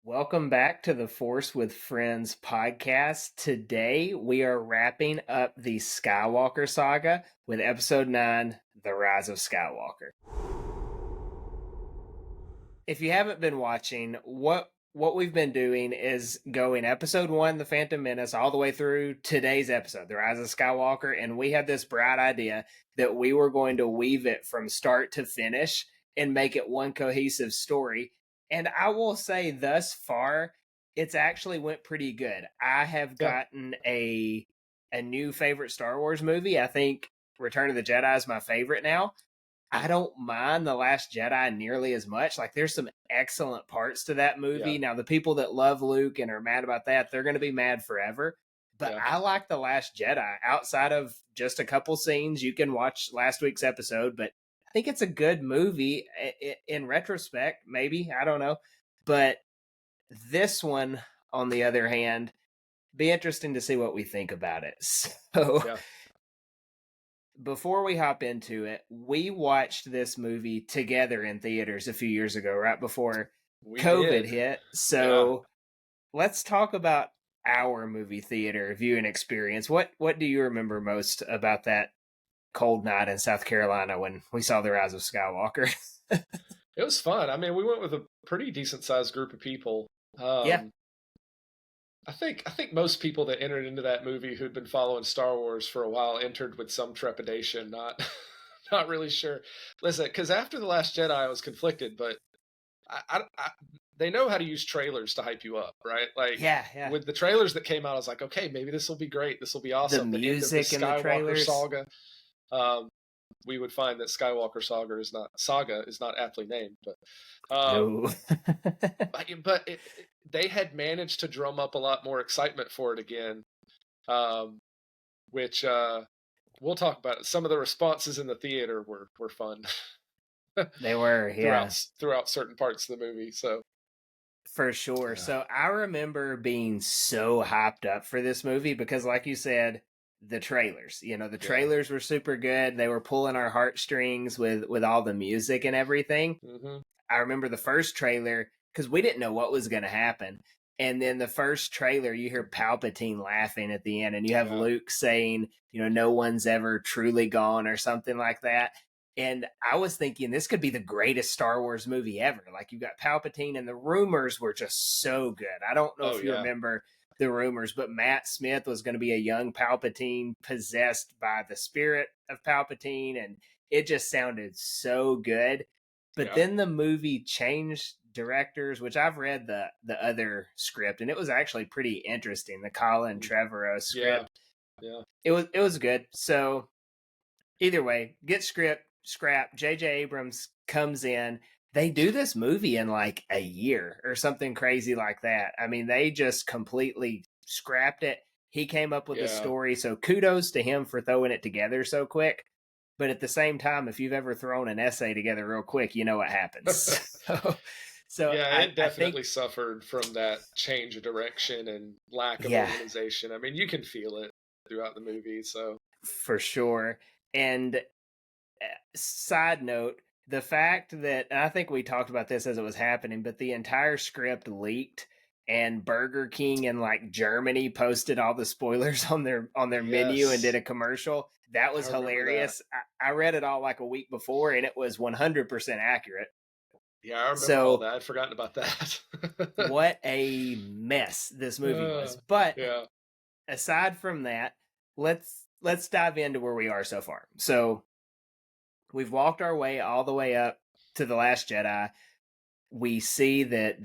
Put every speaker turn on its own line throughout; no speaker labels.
Welcome back to the Force with Friends podcast. Today we are wrapping up the Skywalker saga with episode 9, The Rise of Skywalker. If you haven't been watching, what we've been doing is going episode 1, The Phantom Menace, all the way through today's episode, The Rise of Skywalker, and we had this bright idea that we were going to weave it from start to finish and make it one cohesive story. And I will say thus far, it's actually went pretty good. I have gotten a new favorite Star Wars movie. I think Return of the Jedi is my favorite now. I don't mind The Last Jedi nearly as much. Like, there's some excellent parts to that movie.
Yeah.
Now, the people that love Luke and are mad about that, they're going to be mad forever. But I like The Last Jedi. Outside of just a couple scenes, you can watch last week's episode, but I think it's a good movie in retrospect, maybe. I don't know. But this one, on the other hand, be interesting to see what we think about it. So before we hop into it, we watched this movie together in theaters a few years ago, right before COVID hit. So let's talk about our movie theater viewing experience. What do you remember most about that cold night in South Carolina when we saw The Rise of Skywalker?
It was fun. I mean, we went with a pretty decent sized group of people. I think most people that entered into that movie who'd been following Star Wars for a while entered with some trepidation, not not really sure. Listen, because after The Last Jedi, I was conflicted, but I they know how to use trailers to hype you up, right? Like, with the trailers that came out, I was like, okay, maybe this will be great. This will be awesome.
The music in the trailers.
Saga. We would find that Skywalker Saga is not aptly named, but
no.
but they had managed to drum up a lot more excitement for it again, which we'll talk about. Some of the responses in the theater were fun.
They were,
throughout certain parts of the movie. So
for sure. So I remember being so hyped up for this movie because, like you said, the trailers. The trailers were super good. They were pulling our heartstrings with all the music and everything.
Mm-hmm.
I remember the first trailer because we didn't know what was going to happen. And then the first trailer, you hear Palpatine laughing at the end, and you have Luke saying, no one's ever truly gone or something like that. And I was thinking this could be the greatest Star Wars movie ever. Like, you got Palpatine, and the rumors were just so good. I don't know if you remember the rumors, but Matt Smith was going to be a young Palpatine possessed by the spirit of Palpatine, and it just sounded so good. But then the movie changed directors, which I've read the other script, and it was actually pretty interesting. The Colin Trevorrow script.
Yeah.
It was good. So either way, get scrap. J.J. Abrams comes in. They do this movie in like a year or something crazy like that. I mean, they just completely scrapped it. He came up with a story, so kudos to him for throwing it together so quick. But at the same time, if you've ever thrown an essay together real quick, you know what happens. So
it definitely suffered from that change of direction and lack of organization. I mean, you can feel it throughout the movie. So
for sure. And side note, the fact that, and I think we talked about this as it was happening, but the entire script leaked, and Burger King in like Germany posted all the spoilers on their menu and did a commercial. That was hilarious. I read it all like a week before, and it was 100% accurate.
Yeah, I remember all that. I'd forgotten about that.
What a mess this movie was. But aside from that, let's dive into where we are so far. So we've walked our way all the way up to The Last Jedi. We see that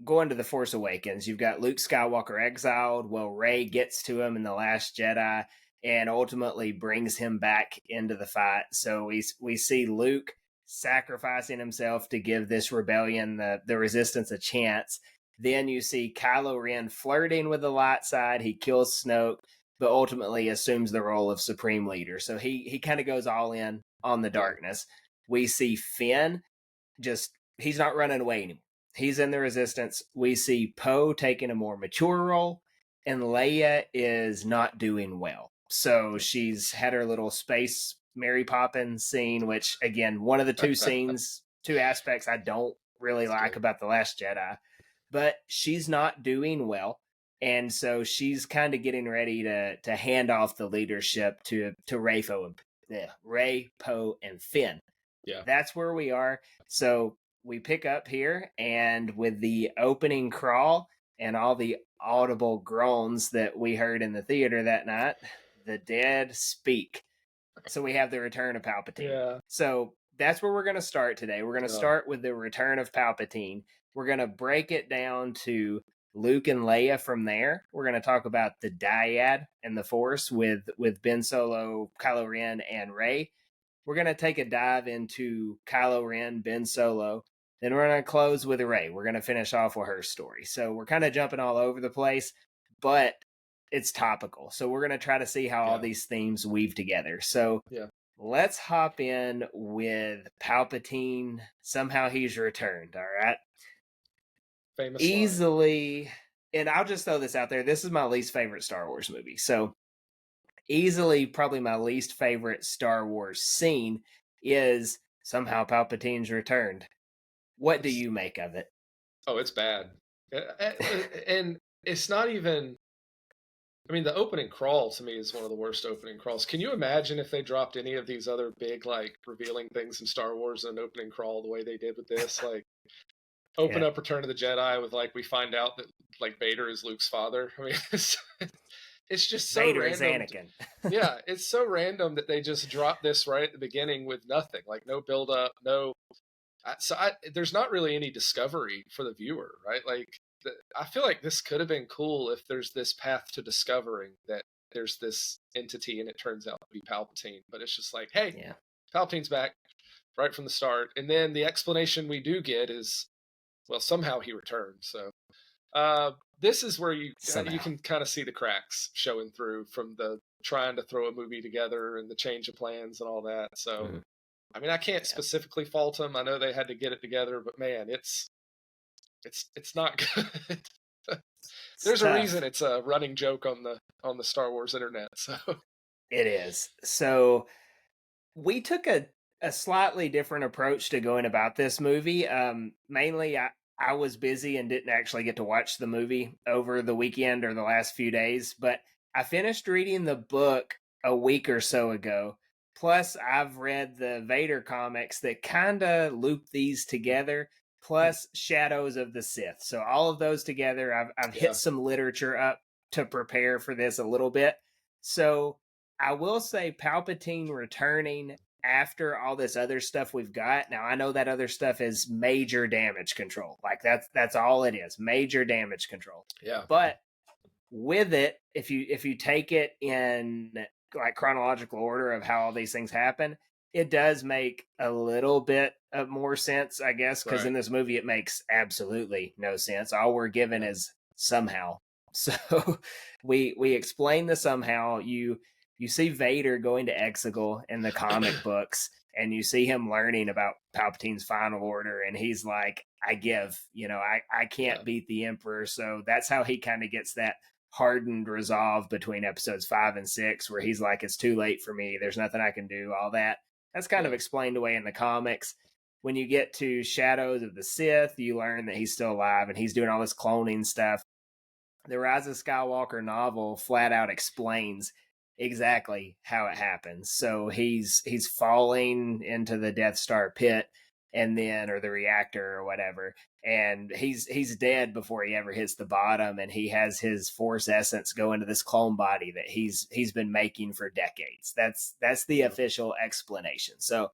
going to The Force Awakens, you've got Luke Skywalker exiled. Well, Rey gets to him in The Last Jedi and ultimately brings him back into the fight. So we see Luke sacrificing himself to give this rebellion, the Resistance, a chance. Then you see Kylo Ren flirting with the light side. He kills Snoke, but ultimately assumes the role of Supreme Leader. So he kind of goes all in on the darkness. We see Finn he's not running away anymore. He's in the Resistance. We see Poe taking a more mature role, and Leia is not doing well. So she's had her little space Mary Poppins scene, which, again, one of the two aspects I don't really like about The Last Jedi. but she's not doing well. And so she's kind of getting ready to hand off the leadership to Rey, Poe, and Finn.
Yeah.
That's where we are. So we pick up here, and with the opening crawl and all the audible groans that we heard in the theater that night, the dead speak. So we have the return of Palpatine.
Yeah.
So that's where we're going to start today. We're going to start with the return of Palpatine. We're going to break it down to Luke and Leia from there. We're going to talk about the Dyad and the Force with Ben Solo, Kylo Ren, and Rey. We're going to take a dive into Kylo Ren, Ben Solo. Then we're going to close with Rey. We're going to finish off with her story. So we're kind of jumping all over the place, but it's topical. So we're going to try to see how all these themes weave together. So let's hop in with Palpatine. Somehow he's returned, all right?
Famous
easily line. And I'll just throw this out there. This is my least favorite Star Wars movie. So easily probably my least favorite Star Wars scene is somehow Palpatine's returned. What do you make of it?
Oh, it's bad. And it's not even... I mean, the opening crawl to me is one of the worst opening crawls. Can you imagine if they dropped any of these other big, like, revealing things in Star Wars in an opening crawl the way they did with this? Like, open up Return of the Jedi with, like, we find out that, like, Vader is Luke's father. I mean, it's just so
Vader
random.
Is Anakin.
Yeah, it's so random that they just drop this right at the beginning with nothing. Like, no build-up, no... there's not really any discovery for the viewer, right? Like, I feel like this could have been cool if there's this path to discovering that there's this entity and it turns out to be Palpatine. But it's just like, hey, Palpatine's back right from the start. And then the explanation we do get is, well, somehow he returned. So this is where you can kind of see the cracks showing through from the trying to throw a movie together and the change of plans and all that. So, I mean, I can't specifically fault them. I know they had to get it together, but man, it's not good. There's a reason it's a running joke on the Star Wars internet. So
it is. So we took a slightly different approach to going about this movie. Mainly, I was busy and didn't actually get to watch the movie over the weekend or the last few days, but I finished reading the book a week or so ago. Plus, I've read the Vader comics that kind of loop these together, plus Shadows of the Sith. So all of those together, I've hit some literature up to prepare for this a little bit. So I will say Palpatine returning after all this other stuff we've got. Now, I know that other stuff is major damage control. Like, that's all it is, major damage control.
Yeah.
But with it, if you take it in like chronological order of how all these things happen, it does make a little bit of more sense, I guess, because in this movie it makes absolutely no sense. All we're given is somehow. So we explain the somehow. You see Vader going to Exegol in the comic books, and you see him learning about Palpatine's final order, and he's like, I give, I can't beat the Emperor. So that's how he kind of gets that hardened resolve between episodes 5 and 6, where he's like, it's too late for me, there's nothing I can do, all that. That's kind of explained away in the comics. When you get to Shadows of the Sith, you learn that he's still alive and he's doing all this cloning stuff. The Rise of Skywalker novel flat out explains exactly how it happens. So he's falling into the Death Star pit, and then, or the reactor or whatever, and he's dead before he ever hits the bottom, and he has his Force essence go into this clone body that he's been making for decades. That's the official explanation. So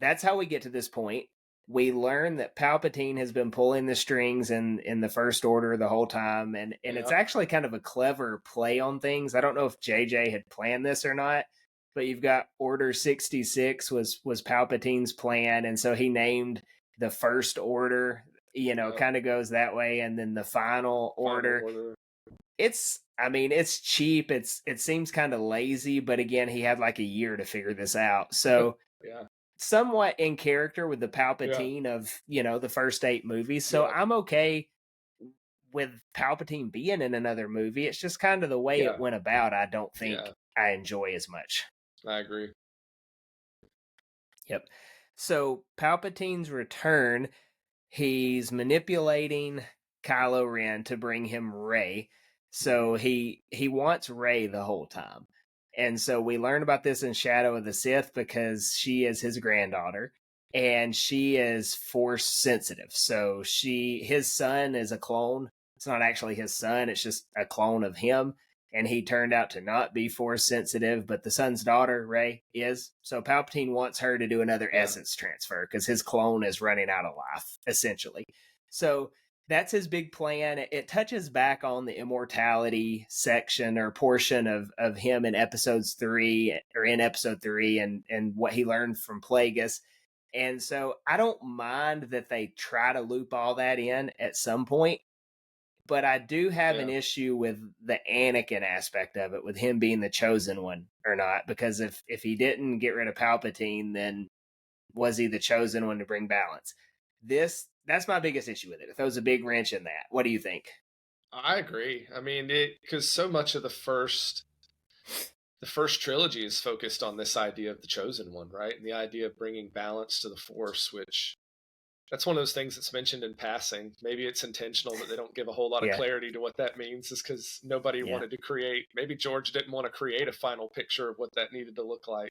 that's how we get to this point. We learn that Palpatine has been pulling the strings in the First Order the whole time, and it's actually kind of a clever play on things. I don't know if JJ had planned this or not, but you've got Order 66 was Palpatine's plan, and so he named the First Order, kind of goes that way, and then the Final Order. It's cheap. It seems kind of lazy, but again, he had like a year to figure this out. So somewhat in character with the Palpatine of, the first 8 movies. So I'm okay with Palpatine being in another movie. It's just kind of the way it went about. I don't think I enjoy as much.
I agree.
Yep. So Palpatine's return, he's manipulating Kylo Ren to bring him Rey. So he wants Rey the whole time. And so we learn about this in Shadow of the Sith because she is his granddaughter and she is force sensitive. So his son is a clone. It's not actually his son, it's just a clone of him. And he turned out to not be force sensitive, but the son's daughter, Rey, is. So Palpatine wants her to do another essence transfer because his clone is running out of life, essentially. So that's his big plan. It touches back on the immortality section or portion of him in episode 3 and what he learned from Plagueis. And so I don't mind that they try to loop all that in at some point, but I do have an issue with the Anakin aspect of it, with him being the chosen one or not, because if he didn't get rid of Palpatine, then was he the chosen one to bring balance? That's my biggest issue with it. It throws a big wrench in that. What do you think?
I agree. I mean, because so much of the first trilogy is focused on this idea of the chosen one, right? And the idea of bringing balance to the Force, which that's one of those things that's mentioned in passing. Maybe it's intentional that they don't give a whole lot of clarity to what that means, is because nobody wanted to create. Maybe George didn't want to create a final picture of what that needed to look like.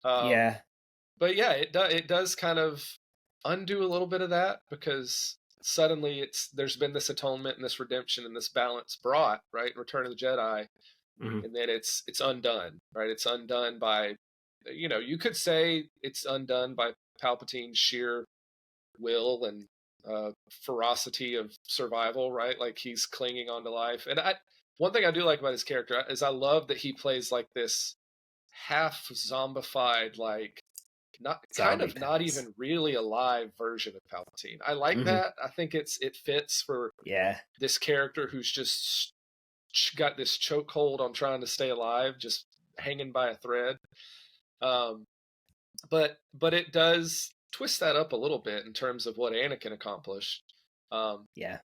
But yeah, it does kind of undo a little bit of that, because suddenly there's been this atonement and this redemption and this balance brought, right, in Return of the Jedi, and then it's undone, right? It's undone by, you could say it's undone by Palpatine's sheer will and ferocity of survival, right? Like, he's clinging on to life. And one thing I do like about his character is I love that he plays like this half zombified, like not even really alive version of Palpatine. I like that. I think it fits for this character who's just got this chokehold on trying to stay alive, just hanging by a thread. But it does twist that up a little bit in terms of what Anakin accomplished.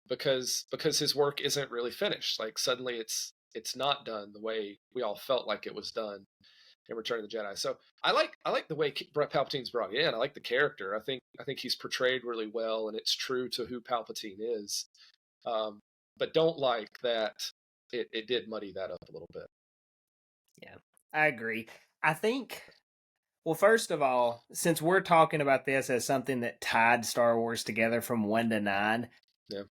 Because his work isn't really finished. Like, suddenly it's not done the way we all felt like it was done in Return of the Jedi. So I like the way Palpatine's brought in. I like the character. I think he's portrayed really well, and it's true to who Palpatine is. But don't like that it did muddy that up a little bit.
Yeah, I agree. I think, well, first of all, since we're talking about this as something that tied Star Wars together from 1 to 9,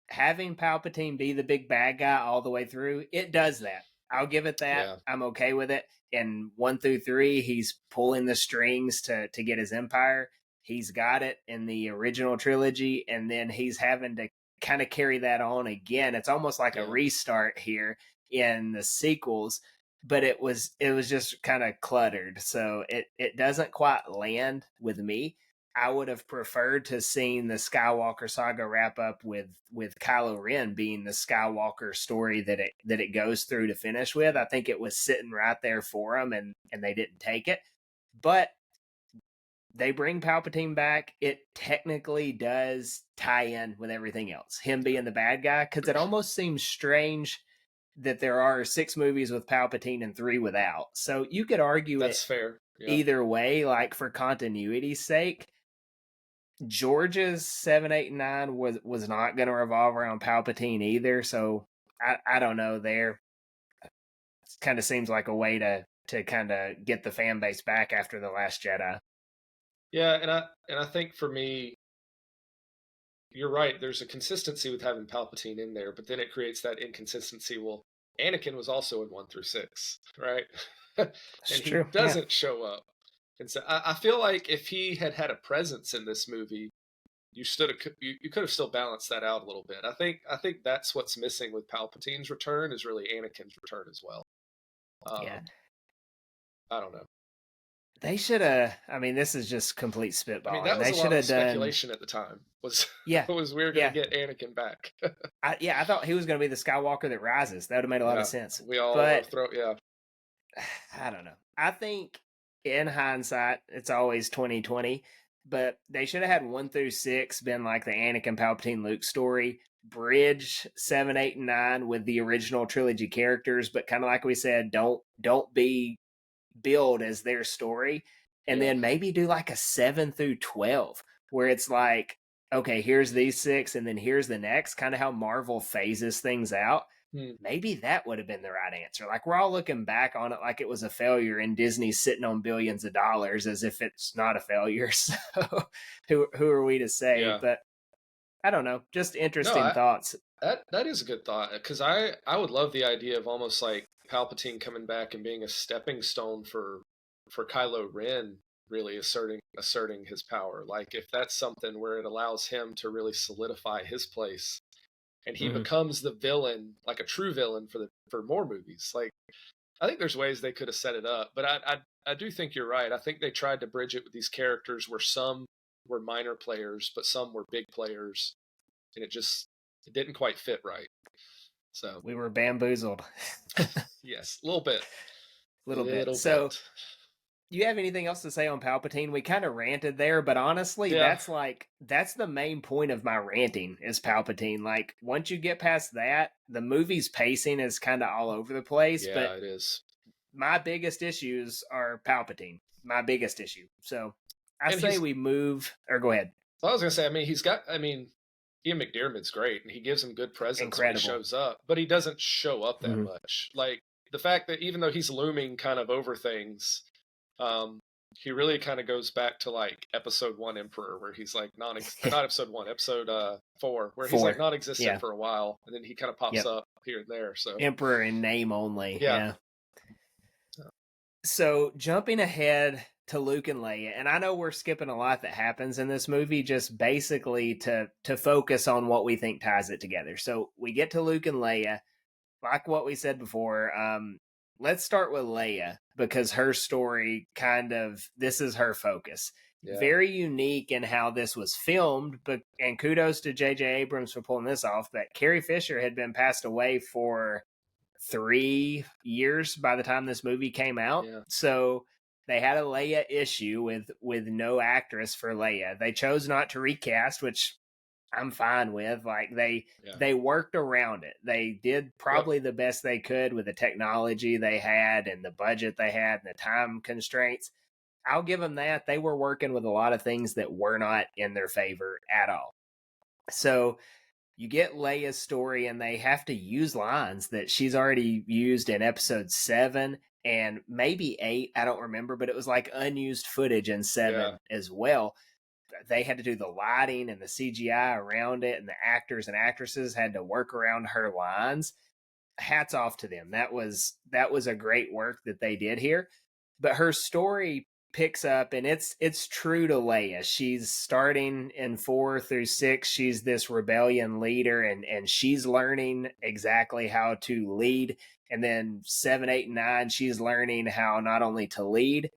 having Palpatine be the big bad guy all the way through, it does that. I'll give it that. Yeah. I'm okay with it. In 1 through 3, he's pulling the strings to get his empire. He's got it in the original trilogy, and then he's having to kind of carry that on again. It's almost like a restart here in the sequels, but it was just kind of cluttered. So it doesn't quite land with me. I would have preferred to seen the Skywalker saga wrap up with Kylo Ren being the Skywalker story that it goes through to finish with. I think it was sitting right there for them, and they didn't take it. But they bring Palpatine back. It technically does tie in with everything else, him being the bad guy, because it almost seems strange that there are 6 movies with Palpatine and 3 without. So you could argue
that's fair. Yeah.
Either way, like for continuity's sake. George's 7, 8, and 9 was not going to revolve around Palpatine either, so I don't know there. It kind of seems like a way to kind of get the fan base back after The Last Jedi.
Yeah, and I think for me, you're right. There's a consistency with having Palpatine in there, but then it creates that inconsistency. Well, Anakin was also in 1 through 6, right? And he doesn't show up. And so I feel like if he had a presence in this movie, you could have still balanced that out a little bit. I think that's what's missing with Palpatine's return, is really Anakin's return as well. I don't know.
They should have. I mean, this is just complete spitballing.
I mean, that was a lot of speculation at the time. Was we were going to get Anakin back?
I thought he was going to be the Skywalker that rises. That would have made a lot of sense.
We all
I don't know. I think, in hindsight, it's always 2020, but they should have had 1 through 6 been like the Anakin, Palpatine, Luke story, bridge 7, 8, and 9 with the original trilogy characters, but kind of like we said, don't be billed as their story, and then maybe do like a 7 through 12 where it's like okay, here's these 6, and then here's the next, kind of how Marvel phases things out. Maybe that would have been the right answer. Like, we're all looking back on it like it was a failure, and Disney's sitting on billions of dollars as if it's not a failure. So who are we to say?
Yeah.
But I don't know. Just interesting thoughts.
That is a good thought, because I would love the idea of almost like Palpatine coming back and being a stepping stone for Kylo Ren really asserting his power. Like, if that's something where it allows him to really solidify his place, and he becomes the villain, like a true villain for more movies. Like, I think there's ways they could have set it up, but I do think you're right. I think they tried to bridge it with these characters where some were minor players, but some were big players, and it didn't quite fit right. So
we were bamboozled.
Yes, a little bit.
Little bit. So, you have anything else to say on Palpatine? We kind of ranted there, but honestly, that's the main point of my ranting is Palpatine. Like, once you get past that, the movie's pacing is kind of all over the place.
Yeah,
but
it is.
My biggest issues are Palpatine. My biggest issue. So I say we move, or go ahead.
Well, I was going to say, Ian McDiarmid's great, and he gives him good presence when he shows up, but he doesn't show up that much. Like, the fact that even though he's looming kind of over things, he really kind of goes back to like episode 1 Emperor, where he's like not episode 1, episode 4, where he's like non-existent for a while, and then he kind of pops up here and there. So
Emperor in name only.
Yeah.
So jumping ahead to Luke and Leia, and I know we're skipping a lot that happens in this movie, just basically to focus on what we think ties it together. So we get to Luke and Leia, like what we said before. Let's start with Leia, because her story this is her focus. Yeah. Very unique in how this was filmed, and kudos to J.J. Abrams for pulling this off, but Carrie Fisher had been passed away for 3 years by the time this movie came out. Yeah. So they had a Leia issue with no actress for Leia. They chose not to recast, which I'm fine with. Like, they worked around it. They did probably the best they could with the technology they had and the budget they had and the time constraints. I'll give them that. They were working with a lot of things that were not in their favor at all. So you get Leia's story, and they have to use lines that she's already used in episode 7 and maybe 8. I don't remember, but it was like unused footage in 7 as well. They had to do the lighting and the CGI around it, and the actors and actresses had to work around her lines. Hats off to them. That was a great work that they did here. But her story picks up, and it's true to Leia. She's starting in 4 through 6. She's this rebellion leader, and she's learning exactly how to lead. And then 7, 8, and 9, she's learning how not only to lead,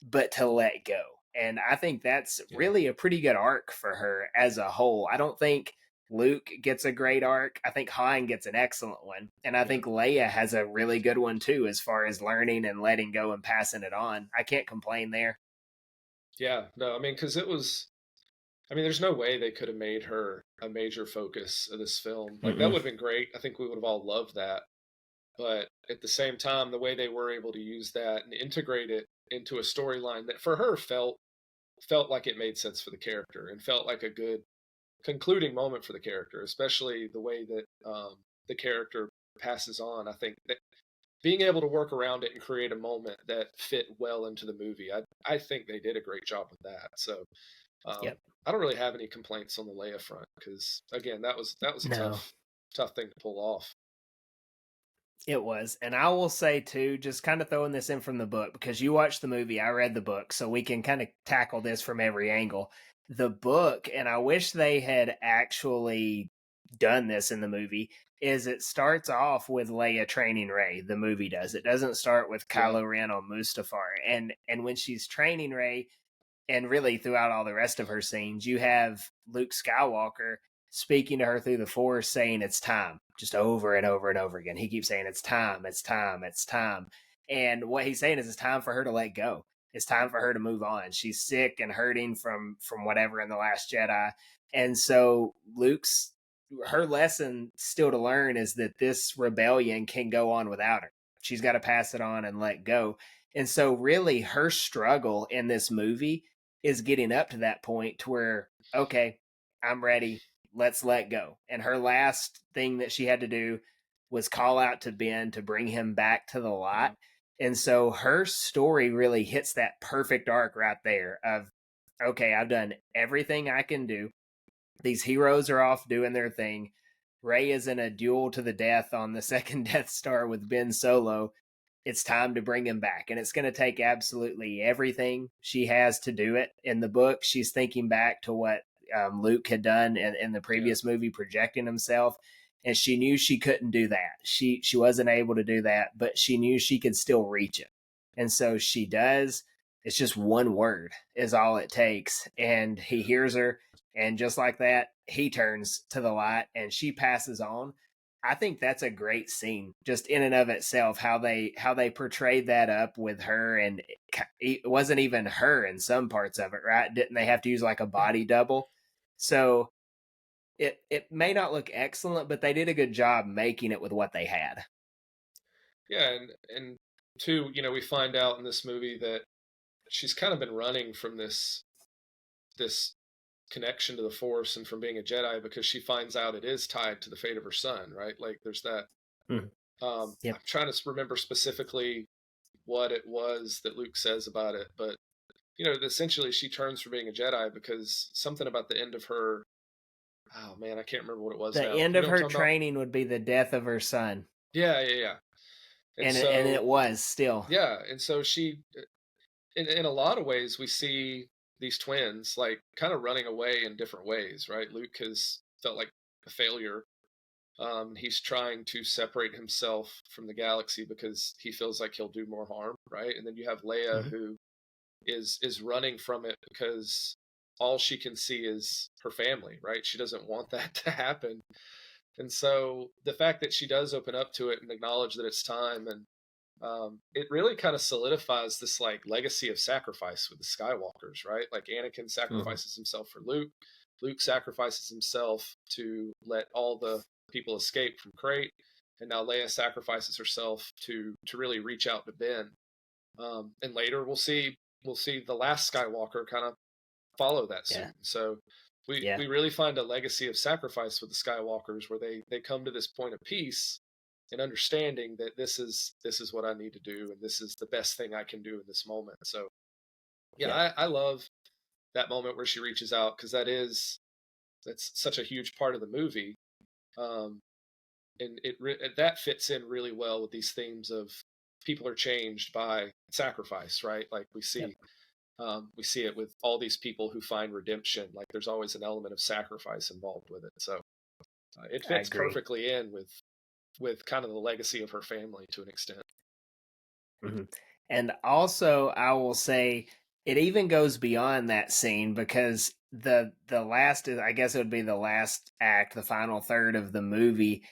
but to let go. And I think that's really a pretty good arc for her as a whole. I don't think Luke gets a great arc. I think Han gets an excellent one. And I think Leia has a really good one too, as far as learning and letting go and passing it on. I can't complain there.
Yeah, no, because there's no way they could have made her a major focus of this film. Like, that would have been great. I think we would have all loved that. But at the same time, the way they were able to use that and integrate it into a storyline that for her felt like it made sense for the character and felt like a good concluding moment for the character, especially the way that the character passes on. I think that being able to work around it and create a moment that fit well into the movie, I think they did a great job with that. So I don't really have any complaints on the Leia front, because again, that was a tough thing to pull off.
It was. And I will say too, just kind of throwing this in from the book, because you watched the movie, I read the book, so we can kind of tackle this from every angle. The book, and I wish they had actually done this in the movie, is it starts off with Leia training Rey. The movie does. It doesn't start with Kylo Ren on Mustafar. And when she's training Rey, and really throughout all the rest of her scenes, you have Luke Skywalker speaking to her through the Force, saying it's time, just over and over and over again. He keeps saying it's time, it's time, it's time. And what he's saying is it's time for her to let go. It's time for her to move on. She's sick and hurting from whatever in The Last Jedi. And so her lesson still to learn is that this rebellion can go on without her. She's got to pass it on and let go. And so really her struggle in this movie is getting up to that point to where, okay, I'm ready. Let's let go. And her last thing that she had to do was call out to Ben to bring him back to the light. And so her story really hits that perfect arc right there of, okay, I've done everything I can do. These heroes are off doing their thing. Rey is in a duel to the death on the second Death Star with Ben Solo. It's time to bring him back. And it's going to take absolutely everything she has to do it. In the book, she's thinking back to what Luke had done in the previous movie, projecting himself. And she knew she couldn't do that. She wasn't able to do that, but she knew she could still reach it. And so she does. It's just one word is all it takes. And he hears her. And just like that, he turns to the light and she passes on. I think that's a great scene, just in and of itself. How they portrayed that up with her, and it wasn't even her in some parts of it, right? Didn't they have to use like a body double? So it may not look excellent, but they did a good job making it with what they had.
Yeah, and two, we find out in this movie that she's kind of been running from this connection to the Force and from being a Jedi because she finds out it is tied to the fate of her son, right? Like there's that.
Yep.
I'm trying to remember specifically what it was that Luke says about it, but essentially she turns from being a Jedi because something about the end of her. Oh man, I can't remember what it was.
The
now.
end of her training would be the death of her son.
Yeah.
And it was still.
Yeah, and so she, in a lot of ways, we see these twins like kind of running away in different ways, right? Luke has felt like a failure. He's trying to separate himself from the galaxy because he feels like he'll do more harm, right? And then you have Leia who is running from it because all she can see is her family, right? She doesn't want that to happen. And so the fact that she does open up to it and acknowledge that it's time, and it really kind of solidifies this like legacy of sacrifice with the Skywalkers, right? Like Anakin sacrifices himself for Luke. Luke sacrifices himself to let all the people escape from Crate, and now Leia sacrifices herself to really reach out to Ben. And later we'll see the last Skywalker kind of follow that suit. Yeah. So we really find a legacy of sacrifice with the Skywalkers where they come to this point of peace and understanding that this is what I need to do and this is the best thing I can do in this moment. So I love that moment where she reaches out because that's such a huge part of the movie. And that fits in really well with these themes of people are changed by sacrifice, right? Like we see it with all these people who find redemption. Like there's always an element of sacrifice involved with it. So it fits perfectly in with kind of the legacy of her family to an extent.
And also, I will say it even goes beyond that scene because the last, I guess it would be the last act, the final third of the movie.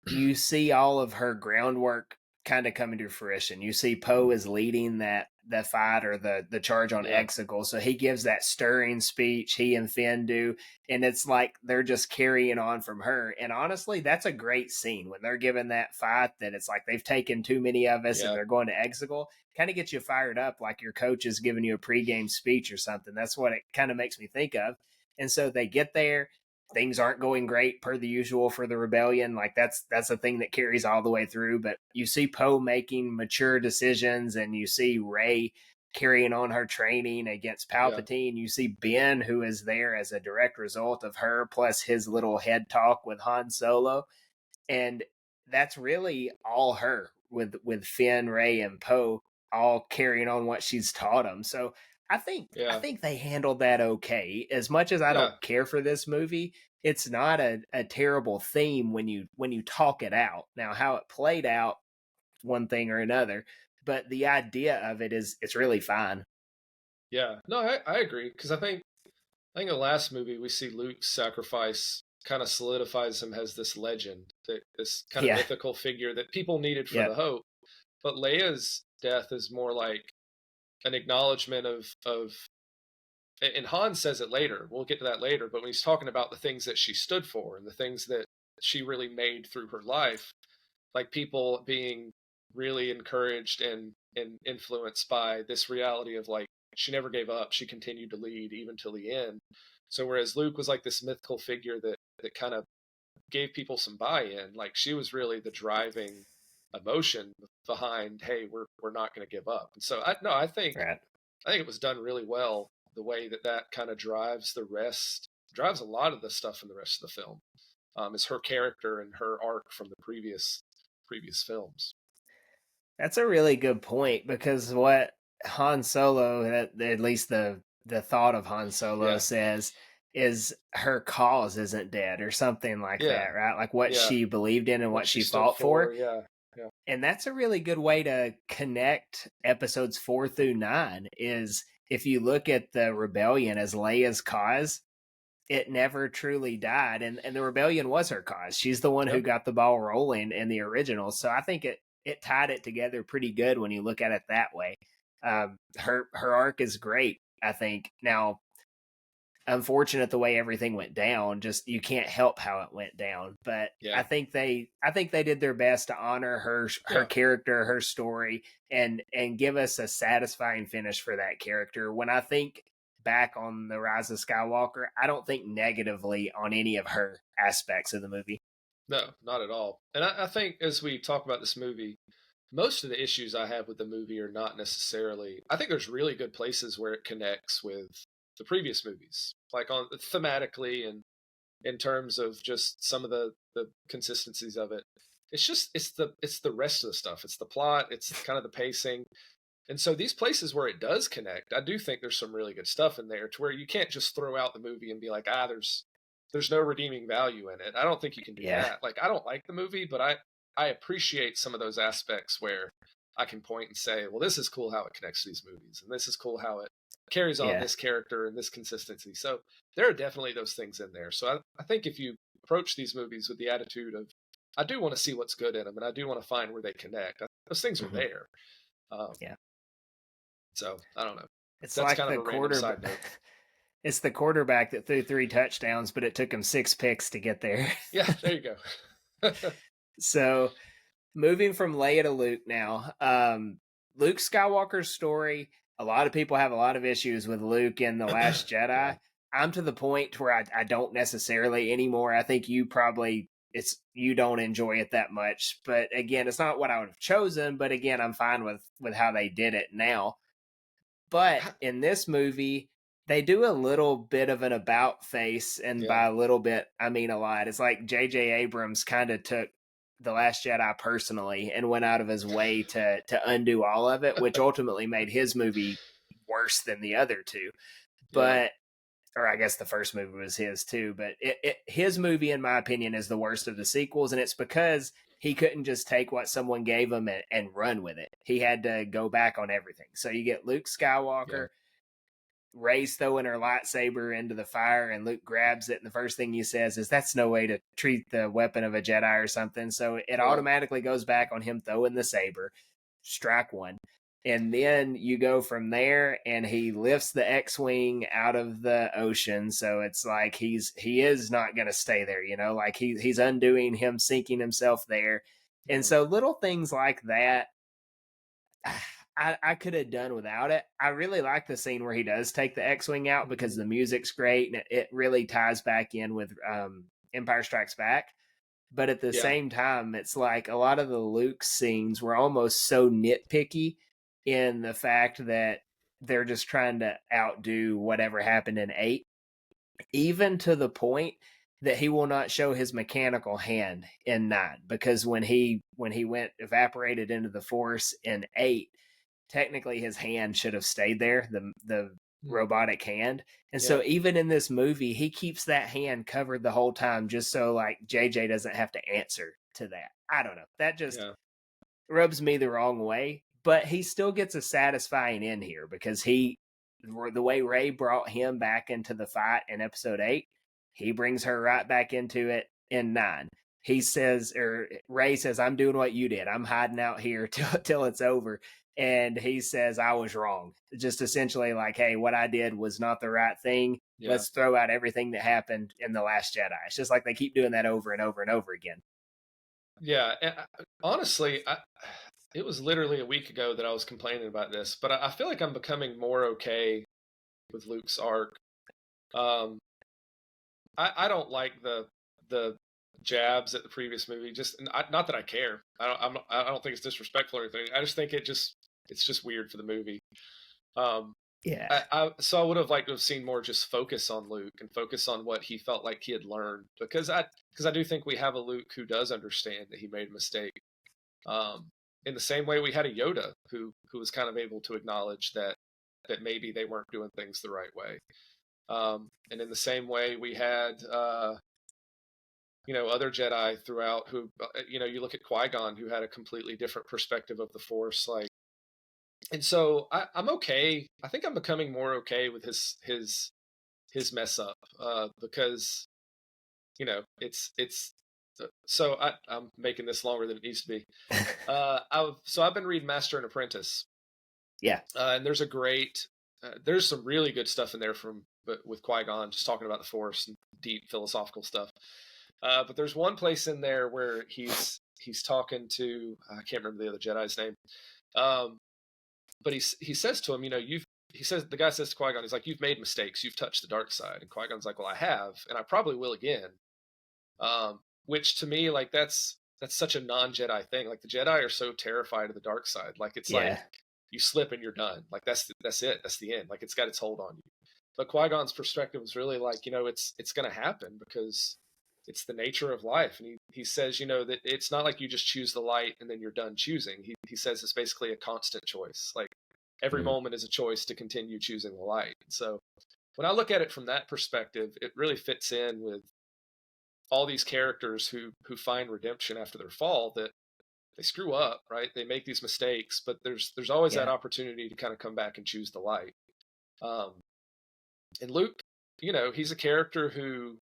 You see all of her groundwork kind of coming to fruition. You see Poe is leading that fight or the charge on Exegol. So he gives that stirring speech, he and Finn do, and it's like they're just carrying on from her. And honestly, that's a great scene when they're given that fight that it's like they've taken too many of us and they're going to Exegol. Kind of gets you fired up like your coach is giving you a pregame speech or something. That's what it kind of makes me think of. And so they get there. Things aren't going great per the usual for the rebellion. Like that's a thing that carries all the way through. But you see Poe making mature decisions, and you see Rey carrying on her training against Palpatine. You see Ben, who is there as a direct result of her, plus his little head talk with Han Solo, and that's really all her with Finn, Rey, and Poe all carrying on what she's taught them. So I think they handled that okay. As much as I don't care for this movie, it's not a terrible theme when you talk it out. Now, how it played out, one thing or another, but the idea of it it's really fine.
Yeah, no, I agree because I think in the last movie we see Luke's sacrifice kind of solidifies him as this legend, this kind of mythical figure that people needed for the hope. But Leia's death is more like an acknowledgement of and Han says it later, we'll get to that later, but when he's talking about the things that she stood for and the things that she really made through her life, like people being really encouraged and influenced by this reality of like she never gave up, she continued to lead even till the end. So whereas Luke was like this mythical figure that kind of gave people some buy-in, like she was really the driving emotion behind, hey, we're not going to give up. And so I think
Right.
it was done really well, the way that kind of drives a lot of the stuff in the rest of the film. Is her character and her arc from the previous films.
That's a really good point, because what Han Solo, at least the thought of Han Solo says, is her cause isn't dead or something like that, right? Like what she believed in and what she fought for.
Yeah.
And that's a really good way to connect episodes 4 through 9, is if you look at the rebellion as Leia's cause, it never truly died. And the rebellion was her cause. She's the one who got the ball rolling in the original. So I think it tied it together pretty good when you look at it that way. Her arc is great, I think. Now, unfortunate the way everything went down, just you can't help how it went down. But I think they did their best to honor her character, her story, and give us a satisfying finish for that character. When I think back on the Rise of Skywalker, I don't think negatively on any of her aspects of the movie.
No, not at all. And I think as we talk about this movie, most of the issues I have with the movie are not necessarily. I think there's really good places where it connects with the previous movies, like on thematically and in terms of just some of the consistencies of it. It's just it's the rest of the stuff. It's the plot. It's kind of the pacing. And so these places where it does connect, I do think there's some really good stuff in there to where you can't just throw out the movie and be like, there's no redeeming value in it. I don't think you can do that. Like, I don't like the movie, but I appreciate some of those aspects where I can point and say, well, this is cool how it connects to these movies, and this is cool how it carries on this character and this consistency. So there are definitely those things in there. So I think if you approach these movies with the attitude of, I do want to see what's good in them, and I do want to find where they connect, those things are there. So I don't know.
It's that's like kind of a random side note. It's the quarterback that threw 3 touchdowns, but it took him 6 picks to get there.
Yeah, there you go.
So, moving from Leia to Luke now. Luke Skywalker's story, a lot of people have a lot of issues with Luke in The Last Jedi. I'm to the point where I don't necessarily anymore. I think you don't enjoy it that much. But again, it's not what I would have chosen. But again, I'm fine with how they did it now. But in this movie, they do a little bit of an about face, and by a little bit, I mean a lot. It's like J.J. Abrams kind of took The Last Jedi personally and went out of his way to undo all of it, which ultimately made his movie worse than the other two. But, or I guess the first movie was his too, but his movie, in my opinion, is the worst of the sequels, and it's because he couldn't just take what someone gave him and run with it. He had to go back on everything. So you get Luke Skywalker, Rey's throwing her lightsaber into the fire, and Luke grabs it, and the first thing he says is, that's no way to treat the weapon of a Jedi or something. So it automatically goes back on him throwing the saber, strike one. And then you go from there, and he lifts the X-Wing out of the ocean. So it's like he is not going to stay there, like he's undoing him, sinking himself there. And so little things like that, I could have done without it. I really like the scene where he does take the X-Wing out because the music's great and it really ties back in with Empire Strikes Back. But at the same time, it's like a lot of the Luke scenes were almost so nitpicky in the fact that they're just trying to outdo whatever happened in 8, even to the point that he will not show his mechanical hand in 9, because when he went evaporated into the Force in 8, technically his hand should have stayed there, the robotic hand. And so even in this movie, he keeps that hand covered the whole time just so like JJ doesn't have to answer to that. I don't know. That just rubs me the wrong way, but he still gets a satisfying end here because the way Rey brought him back into the fight in episode 8, he brings her right back into it in 9. He says, or Rey says, I'm doing what you did. I'm hiding out here till it's over. And he says, I was wrong. Just essentially like, hey, what I did was not the right thing. Let's throw out everything that happened in The Last Jedi. It's just like they keep doing that over and over and over again.
Yeah. And honestly, it was literally a week ago that I was complaining about this, but I feel like I'm becoming more okay with Luke's arc. I don't like the jabs at the previous movie. Just not that I care. I don't think it's disrespectful or anything. I just think it's just weird for the movie. Um,
Yeah.
So I would have liked to have seen more just focus on Luke and focus on what he felt like he had learned, because I do think we have a Luke who does understand that he made a mistake. Um, in the same way we had a Yoda who was kind of able to acknowledge that maybe they weren't doing things the right way. And in the same way we had other Jedi throughout who you look at Qui-Gon, who had a completely different perspective of the Force, like. And so I'm okay. I think I'm becoming more okay with his mess up, because it's so I'm making this longer than it needs to be. I've been reading Master and Apprentice.
Yeah.
And there's some really good stuff in there with Qui-Gon, just talking about the Force and deep philosophical stuff. But there's one place in there where he's talking to, I can't remember the other Jedi's name. But he says to him, the guy says to Qui-Gon, he's like, "You've made mistakes. You've touched the dark side." And Qui-Gon's like, "Well, I have, and I probably will again." Which to me, like, that's such a non-Jedi thing. Like, the Jedi are so terrified of the dark side. Like, it's like you slip and you're done. Like, that's it. That's the end. Like, it's got its hold on you. But Qui-Gon's perspective was really like, it's going to happen because it's the nature of life. And he says, that it's not like you just choose the light and then you're done choosing. He says it's basically a constant choice. Like, every moment is a choice to continue choosing the light. So when I look at it from that perspective, it really fits in with all these characters who find redemption after their fall, that they screw up, right? They make these mistakes, but there's always that opportunity to kind of come back and choose the light. And Luke, he's a character who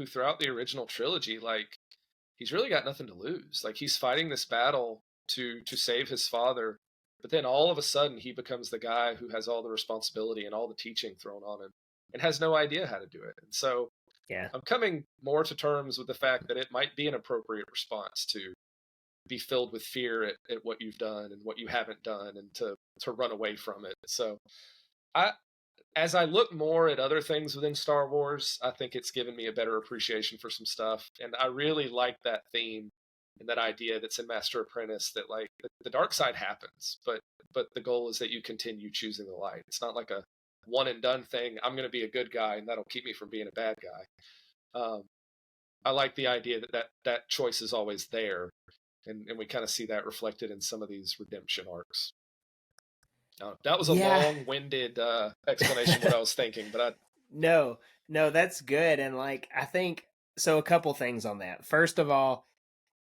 throughout the original trilogy, like, he's really got nothing to lose. Like, he's fighting this battle to save his father, but then all of a sudden he becomes the guy who has all the responsibility and all the teaching thrown on him and has no idea how to do it. And so I'm coming more to terms with the fact that it might be an appropriate response to be filled with fear at what you've done and what you haven't done, and to run away from it. So as I look more at other things within Star Wars, I think it's given me a better appreciation for some stuff. And I really like that theme and that idea that's in Master Apprentice, that, like, the dark side happens, but the goal is that you continue choosing the light. It's not like a one and done thing. I'm going to be a good guy and that'll keep me from being a bad guy. I like the idea that choice is always there. And we kind of see that reflected in some of these redemption arcs. That was a long-winded explanation of what I was thinking, but
No, that's good. And, like, I think, so a couple things on that. First of all,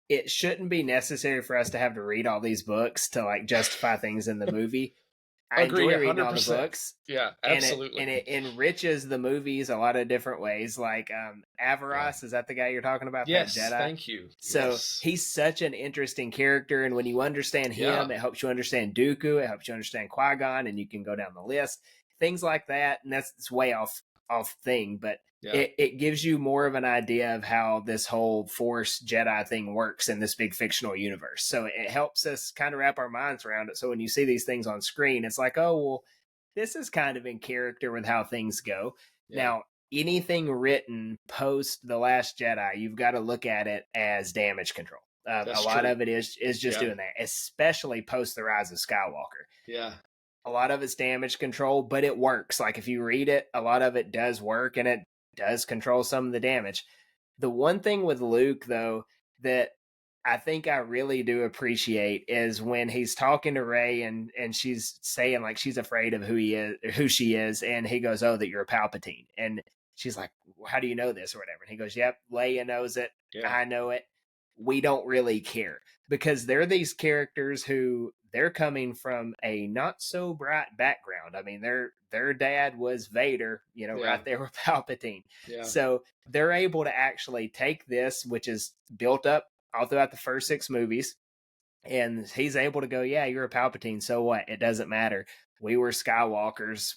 it shouldn't be necessary for us to have to read all these books to, like, justify things in the movie. I enjoy reading 100%. All the books.
Yeah, absolutely.
And it enriches the movies a lot of different ways. Like, Avaros, is that the guy you're talking about?
Yes,
that Jedi?
Thank you.
So he's such an interesting character, and when you understand him, it helps you understand Dooku, it helps you understand Qui-Gon, and you can go down the list. Things like that, and that's way off thing, but it gives you more of an idea of how this whole Force Jedi thing works in this big fictional universe. So it helps us kind of wrap our minds around it. So when you see these things on screen, it's like, oh, well, this is kind of in character with how things go. Now, anything written post The Last Jedi, you've got to look at it as damage control. A lot of it is just doing that, especially post The Rise of Skywalker.
Yeah.
A lot of it's damage control, but it works. Like, if you read it, a lot of it does work, and it does control some of the damage. The one thing with Luke, though, that I think I really do appreciate is when he's talking to Rey and she's saying, like, she's afraid of who she is, and he goes, "Oh, that you're a Palpatine." And she's like, "How do you know this?" or whatever. And he goes, "Yep, Leia knows it. I know it. We don't really care." Because they're these characters who, they're coming from a not so bright background. I mean, their dad was Vader, right there with Palpatine. So they're able to actually take this, which is built up all throughout the first 6 movies, and he's able to go, "Yeah, you're a Palpatine. So what? It doesn't matter. We were Skywalkers.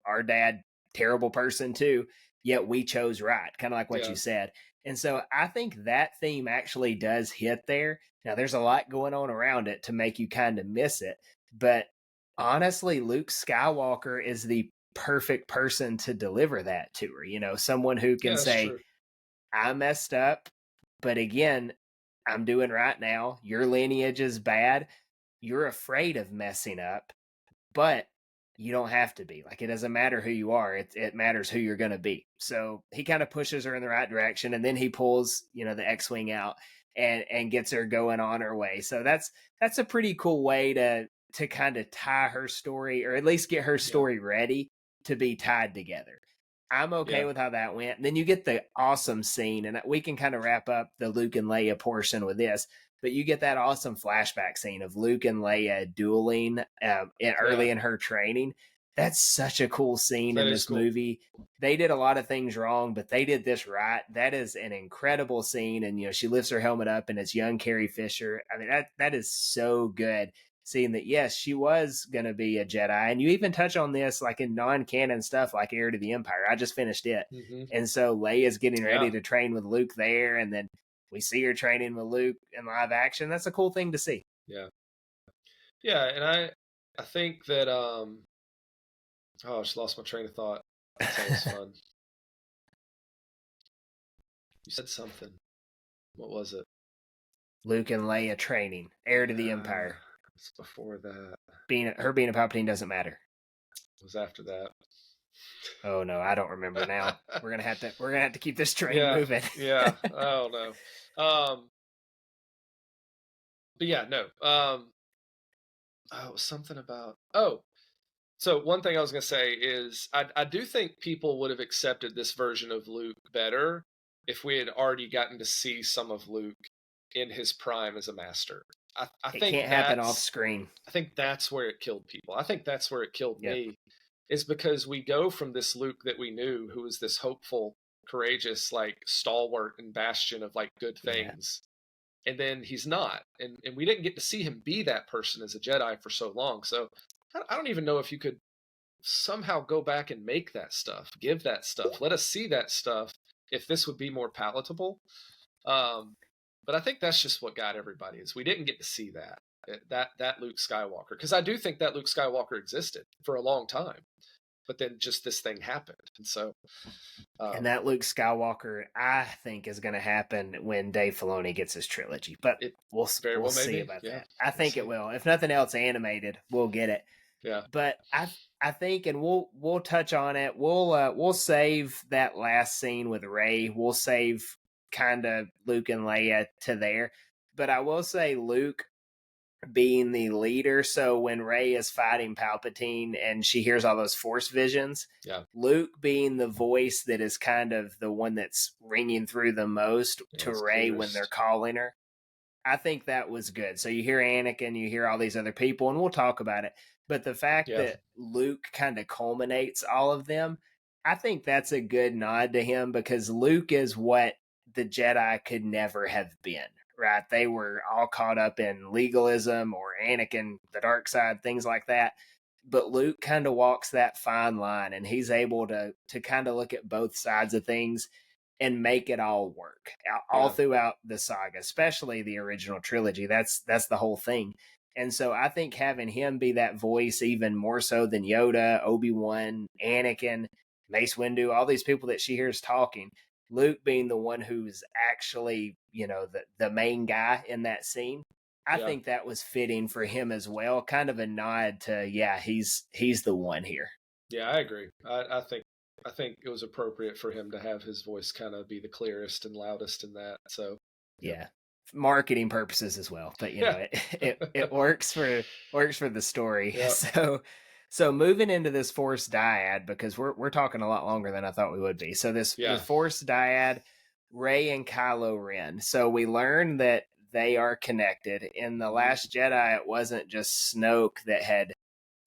Our dad, terrible person too. Yet we chose right." Kind of like what you said. And so I think that theme actually does hit there. Now, there's a lot going on around it to make you kind of miss it. But honestly, Luke Skywalker is the perfect person to deliver that to her. You know, someone who can say,
true.
I messed up, but again, I'm doing right now. Your lineage is bad. You're afraid of messing up, but you don't have to be. Like, it doesn't matter who you are. It matters who you're going to be. So he kind of pushes her in the right direction, and then he pulls, you know, the X-Wing out and gets her going on her way. So that's a pretty cool way to kind of tie her story, or at least get her story ready to be tied together. I'm okay with how that went. And then you get the awesome scene, and we can kind of wrap up the Luke and Leia portion with this. But you get that awesome flashback scene of Luke and Leia dueling early in her training. That's such a cool scene in this movie. They did a lot of things wrong, but they did this right. That is an incredible scene. And, you know, she lifts her helmet up and it's young Carrie Fisher. I mean, that is so good. Seeing that, yes, she was going to be a Jedi. And you even touch on this like in non-canon stuff like Heir to the Empire. I just finished it. Mm-hmm. And so Leia's getting ready to train with Luke there. And then we see her training with Luke in live action. That's a cool thing to see.
Yeah. Yeah, and I think that oh, I just lost my train of thought. That's always fun. You said something. What was it?
Luke and Leia training. Heir to the Empire.
It's before that.
Her being a Palpatine doesn't matter.
It was after that.
Oh no, I don't remember now. We're gonna have to keep this train moving.
Yeah. Oh no. But yeah, no. Something about so one thing I was gonna say is I do think people would have accepted this version of Luke better if we had already gotten to see some of Luke in his prime as a master. I think it
can't happen off screen.
I think that's where it killed people. I think that's where it killed me. Is because we go from this Luke that we knew, who was this hopeful, courageous, like stalwart and bastion of like good things. And then he's not. And we didn't get to see him be that person as a Jedi for so long. So I don't even know if you could somehow go back and make that stuff, give that stuff, let us see that stuff, if this would be more palatable. But I think that's just what got everybody, is we didn't get to see that Luke Skywalker. Because I do think that Luke Skywalker existed for a long time. But then just this thing happened. And so...
and that Luke Skywalker, I think, is going to happen when Dave Filoni gets his trilogy. But we'll see about that. I think it will. If nothing else animated, we'll get it.
Yeah.
But I think, and we'll touch on it. We'll save that last scene with Rey. We'll save kind of Luke and Leia to there. But I will say Luke being the leader. So when Rey is fighting Palpatine and she hears all those Force visions, Luke being the voice that is kind of the one that's ringing through the most to Rey when they're calling her. I think that was good. So you hear Anakin, you hear all these other people, and we'll talk about it. But the fact that Luke kind of culminates all of them, I think that's a good nod to him, because Luke is what the Jedi could never have been, right? They were all caught up in legalism, or Anakin, the dark side, things like that. But Luke kind of walks that fine line, and he's able to kind of look at both sides of things and make it all work all throughout the saga, especially the original trilogy. That's the whole thing. And so I think having him be that voice even more so than Yoda, Obi-Wan, Anakin, Mace Windu, all these people that she hears talking, Luke being the one who's actually, you know, the main guy in that scene, I think that was fitting for him as well. Kind of a nod to, he's the one here.
Yeah, I agree. I think it was appropriate for him to have his voice kind of be the clearest and loudest in that. So
marketing purposes as well, but you know, it works for the story. So moving into this Force Dyad, because we're talking a lot longer than I thought we would be. So this Force Dyad, Rey and Kylo Ren. So we learned that they are connected. In The Last Jedi, it wasn't just Snoke that had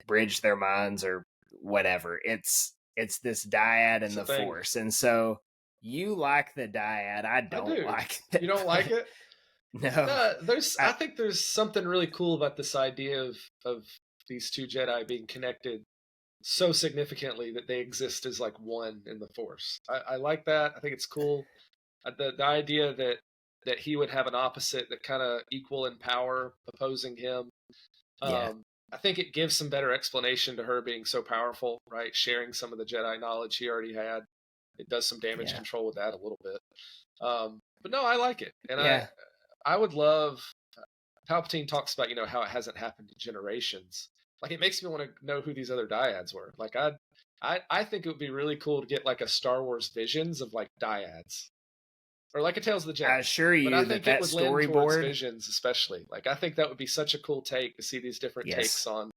bridged their minds or whatever. It's this Dyad and the Force. And so you like the Dyad. I do. Like it.
You don't like it?
No.
I think there's something really cool about this idea of these two Jedi being connected so significantly that they exist as like one in the Force. I like that. I think it's cool. The idea that he would have an opposite that kind of equal in power opposing him. I think it gives some better explanation to her being so powerful, right? Sharing some of the Jedi knowledge he already had. It does some damage control with that a little bit. But no, I like it. And I would love, Palpatine talks about, how it hasn't happened in generations. Like, it makes me want to know who these other Dyads were. Like, I think it would be really cool to get like a Star Wars Visions of like Dyads. Or like a Tales of the Jedi.
I assure you
but I think
that
it would lend towards
storyboard
Visions, especially. Like, I think that would be such a cool take to see these different takes on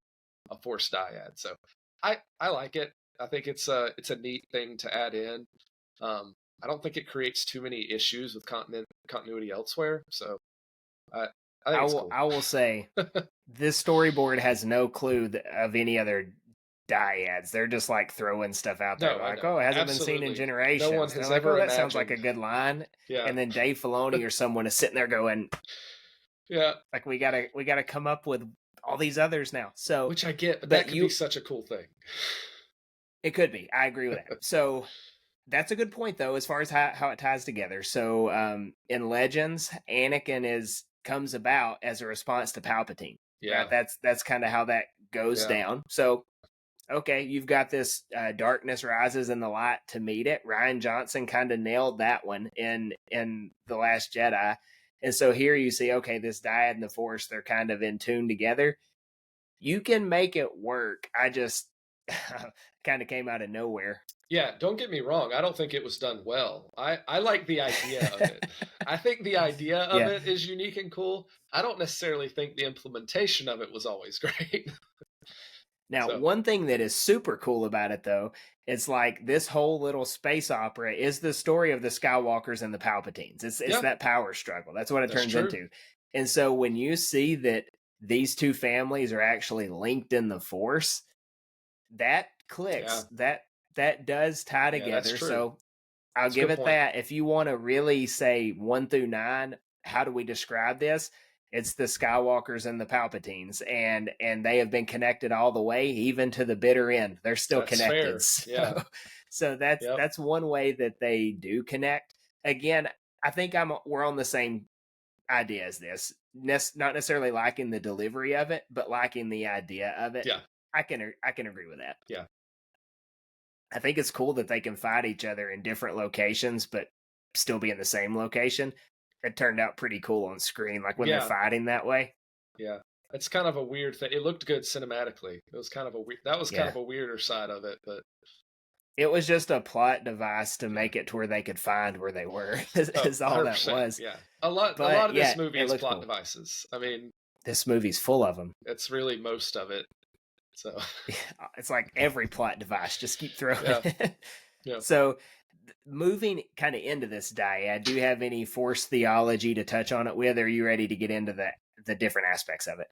a Force Dyad. So I like it. I think it's a neat thing to add in. I don't think it creates too many issues with continuity elsewhere. So I think it's cool.
I will say this storyboard has no clue of any other Dyads. They're just like throwing stuff out there, like, "Oh, it hasn't been seen in generations."
No one has
like,
ever
that sounds like a good line.
Yeah.
And then Dave Filoni or someone is sitting there going,
"Yeah,
like we gotta come up with all these others now." So,
which I get, but that could be such a cool thing.
It could be. I agree with that. So that's a good point, though, as far as how it ties together. So in Legends, Anakin comes about as a response to Palpatine.
Yeah,
right? That's kind of how that goes down. So okay, you've got this darkness rises and the light to meet it. Rian Johnson kind of nailed that one in The Last Jedi. And so here you see, okay, this Dyad and the Force, they're kind of in tune together. You can make it work. I just kind of came out of nowhere.
Yeah, don't get me wrong. I don't think it was done well. I like the idea of it. I think the idea of it is unique and cool. I don't necessarily think the implementation of it was always great.
Now, one thing that is super cool about it, though, it's like this whole little space opera is the story of the Skywalkers and the Palpatines. It's that power struggle. That's what it turns into. And so when you see that these two families are actually linked in the Force, that clicks. That does tie together. So I'll give it that. If you want to really say 1 through 9, how do we describe this? It's the Skywalkers and the Palpatines, and they have been connected all the way, even to the bitter end. They're still connected. So that's one way that they do connect. Again, I think we're on the same idea as this. Not necessarily liking the delivery of it, but liking the idea of it.
Yeah,
I can agree with that.
Yeah,
I think it's cool that they can fight each other in different locations, but still be in the same location. It turned out pretty cool on screen, like when they're fighting that way.
Yeah, it's kind of a weird thing. It looked good cinematically. It was kind of kind of a weirder side of it, but
it was just a plot device to make it to where they could find where they were. Is all that was.
Yeah, a lot of this movie is plot devices. I mean,
this movie's full of them.
It's really most of it. So
it's like every plot device. Just keep throwing it. So moving kind of into this dyad, do you have any Force theology to touch on it with, or are you ready to get into the different aspects of it?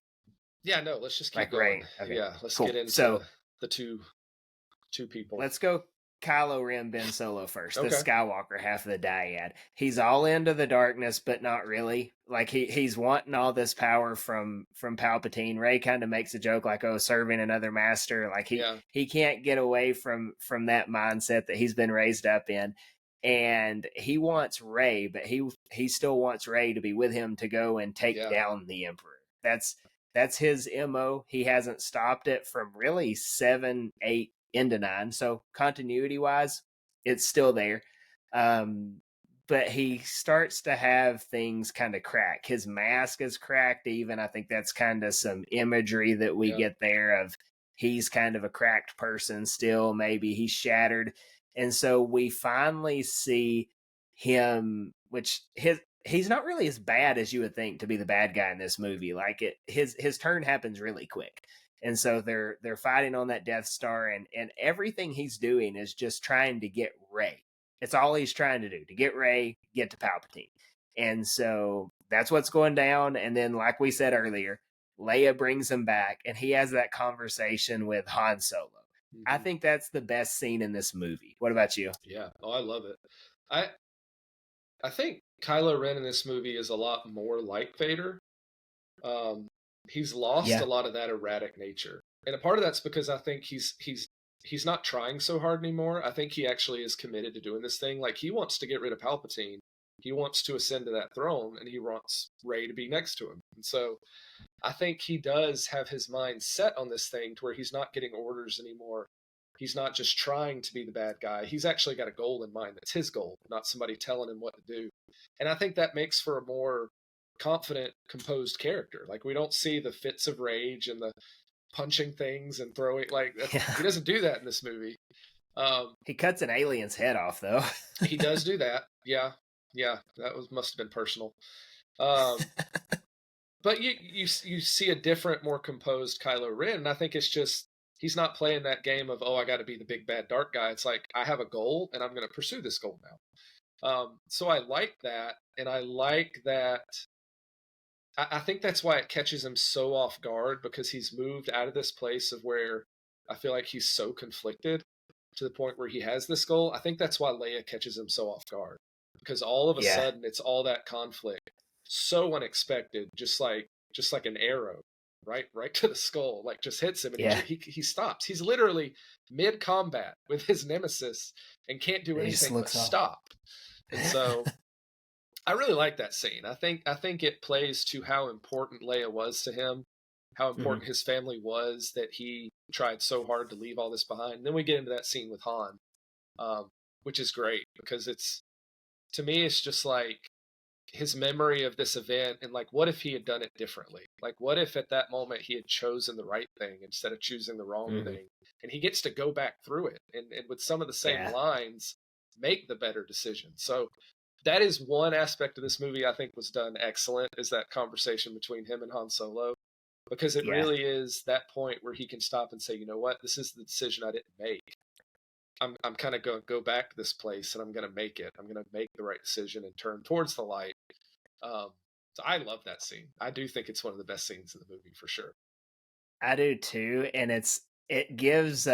Yeah, no, let's just keep going. Okay. Yeah, let's get into the two people.
Let's go Kylo Ren, Ben Solo first, the Skywalker half of the dyad. He's all into the darkness, but not really. Like he's wanting all this power from Palpatine. Rey kind of makes a joke like, "Oh, serving another master." Like he can't get away from that mindset that he's been raised up in, and he wants Rey, but he still wants Rey to be with him to go and take down the Emperor. That's his MO. He hasn't stopped it from really 7, 8 into 9. So continuity wise, it's still there. But he starts to have things kind of crack. His mask is cracked even. I think that's kind of some imagery that we get there of he's kind of a cracked person still. Maybe he's shattered. And so we finally see him, which he's not really as bad as you would think to be the bad guy in this movie. Like his turn happens really quick. And so they're fighting on that Death Star, and everything he's doing is just trying to get Rey. It's all he's trying to do, to get Rey, get to Palpatine. And so that's what's going down. And then, like we said earlier, Leia brings him back, and he has that conversation with Han Solo. Mm-hmm. I think that's the best scene in this movie. What about you?
Yeah. Oh, I love it. I think Kylo Ren in this movie is a lot more like Vader. He's lost a lot of that erratic nature. And a part of that's because I think he's not trying so hard anymore. I think he actually is committed to doing this thing. Like, he wants to get rid of Palpatine. He wants to ascend to that throne, and he wants Rey to be next to him. And so I think he does have his mind set on this thing to where he's not getting orders anymore. He's not just trying to be the bad guy. He's actually got a goal in mind that's his goal, not somebody telling him what to do. And I think that makes for a more confident, composed character. Like, we don't see the fits of rage and the punching things and throwing, like, he doesn't do that in this movie.
He cuts an alien's head off, though.
He does do that. Yeah, that must have been personal. But you see a different, more composed Kylo Ren, and I think it's just he's not playing that game of, oh, I got to be the big bad dark guy. It's like, I have a goal and I'm going to pursue this goal now. So I like that, and I like that. I think that's why it catches him so off guard, because he's moved out of this place of where I feel like he's so conflicted to the point where he has this goal. I think that's why Leia catches him so off guard, because all of a sudden it's all that conflict, so unexpected, just like an arrow, right to the skull, like just hits him, and he stops. He's literally mid combat with his nemesis and can't do anything but stop. And so I really like that scene. I think it plays to how important Leia was to him, how important his family was, that he tried so hard to leave all this behind. And then we get into that scene with Han, which is great, because to me, it's just like his memory of this event, and like, what if he had done it differently? Like, what if at that moment he had chosen the right thing instead of choosing the wrong thing? And he gets to go back through it and with some of the same lines, make the better decision. So that is one aspect of this movie I think was done excellent, is that conversation between him and Han Solo, because it really is that point where he can stop and say, you know what, this is the decision I didn't make. I'm kind of going to go back to this place, and I'm going to make it. I'm going to make the right decision and turn towards the light. So I love that scene. I do think it's one of the best scenes in the movie for sure.
I do too, and it gives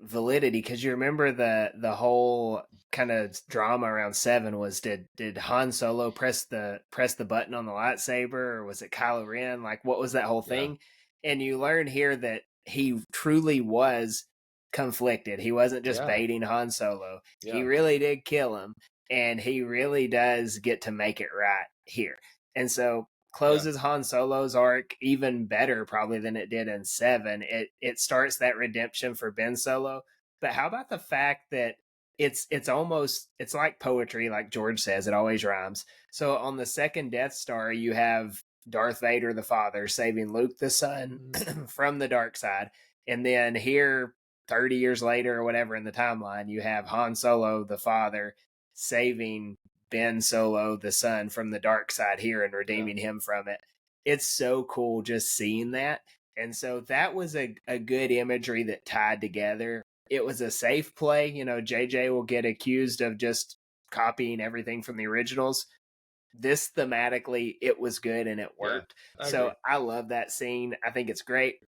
validity, because you remember the whole kind of drama around 7 was, did Han Solo press the button on the lightsaber, or was it Kylo Ren? Like, what was that whole thing? And you learn here that he truly was conflicted. He wasn't just baiting Han Solo. He really did kill him, and he really does get to make it right here. And so closes Han Solo's arc even better probably than it did in 7. It starts that redemption for Ben Solo. But how about the fact that it's like poetry, like George says, it always rhymes. So on the second Death Star, you have Darth Vader the father saving Luke the son from the dark side. And then here, 30 years later or whatever in the timeline, you have Han Solo the father saving Ben Solo the son from the dark side here and redeeming him from it. It's so cool just seeing that. And so that was a good imagery that tied together. It was a safe play. You know, JJ will get accused of just copying everything from the originals. This thematically, it was good and it worked. So I love that scene. I think it's great.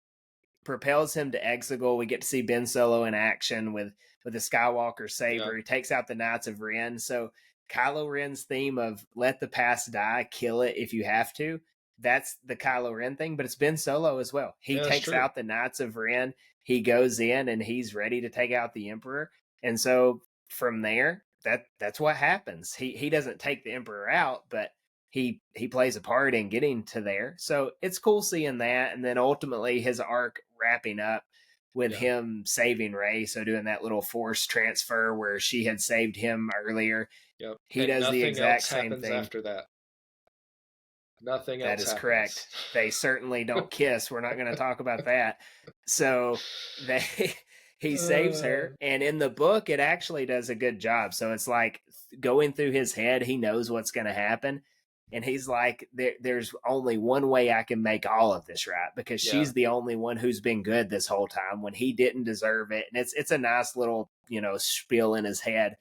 Propels him to Exegol. We get to see Ben Solo in action with the Skywalker saber. He takes out the Knights of Ren. So Kylo Ren's theme of let the past die, kill it if you have to, that's the Kylo Ren thing, but it's Ben Solo as well. He takes out the Knights of Ren. He goes in and he's ready to take out the Emperor. And so from there, that's what happens. He doesn't take the Emperor out, but he plays a part in getting to there. So it's cool seeing that. And then ultimately his arc wrapping up with him saving Rey. So doing that little force transfer where she had saved him earlier. He does the exact same thing
after that. Nothing else.
That is correct. They certainly don't kiss. We're not going to talk about that. So he saves her, and in the book it actually does a good job. So it's like going through his head, he knows what's going to happen, and he's like, there's only one way I can make all of this right, because she's the only one who's been good this whole time when he didn't deserve it. And it's a nice little, spiel in his head.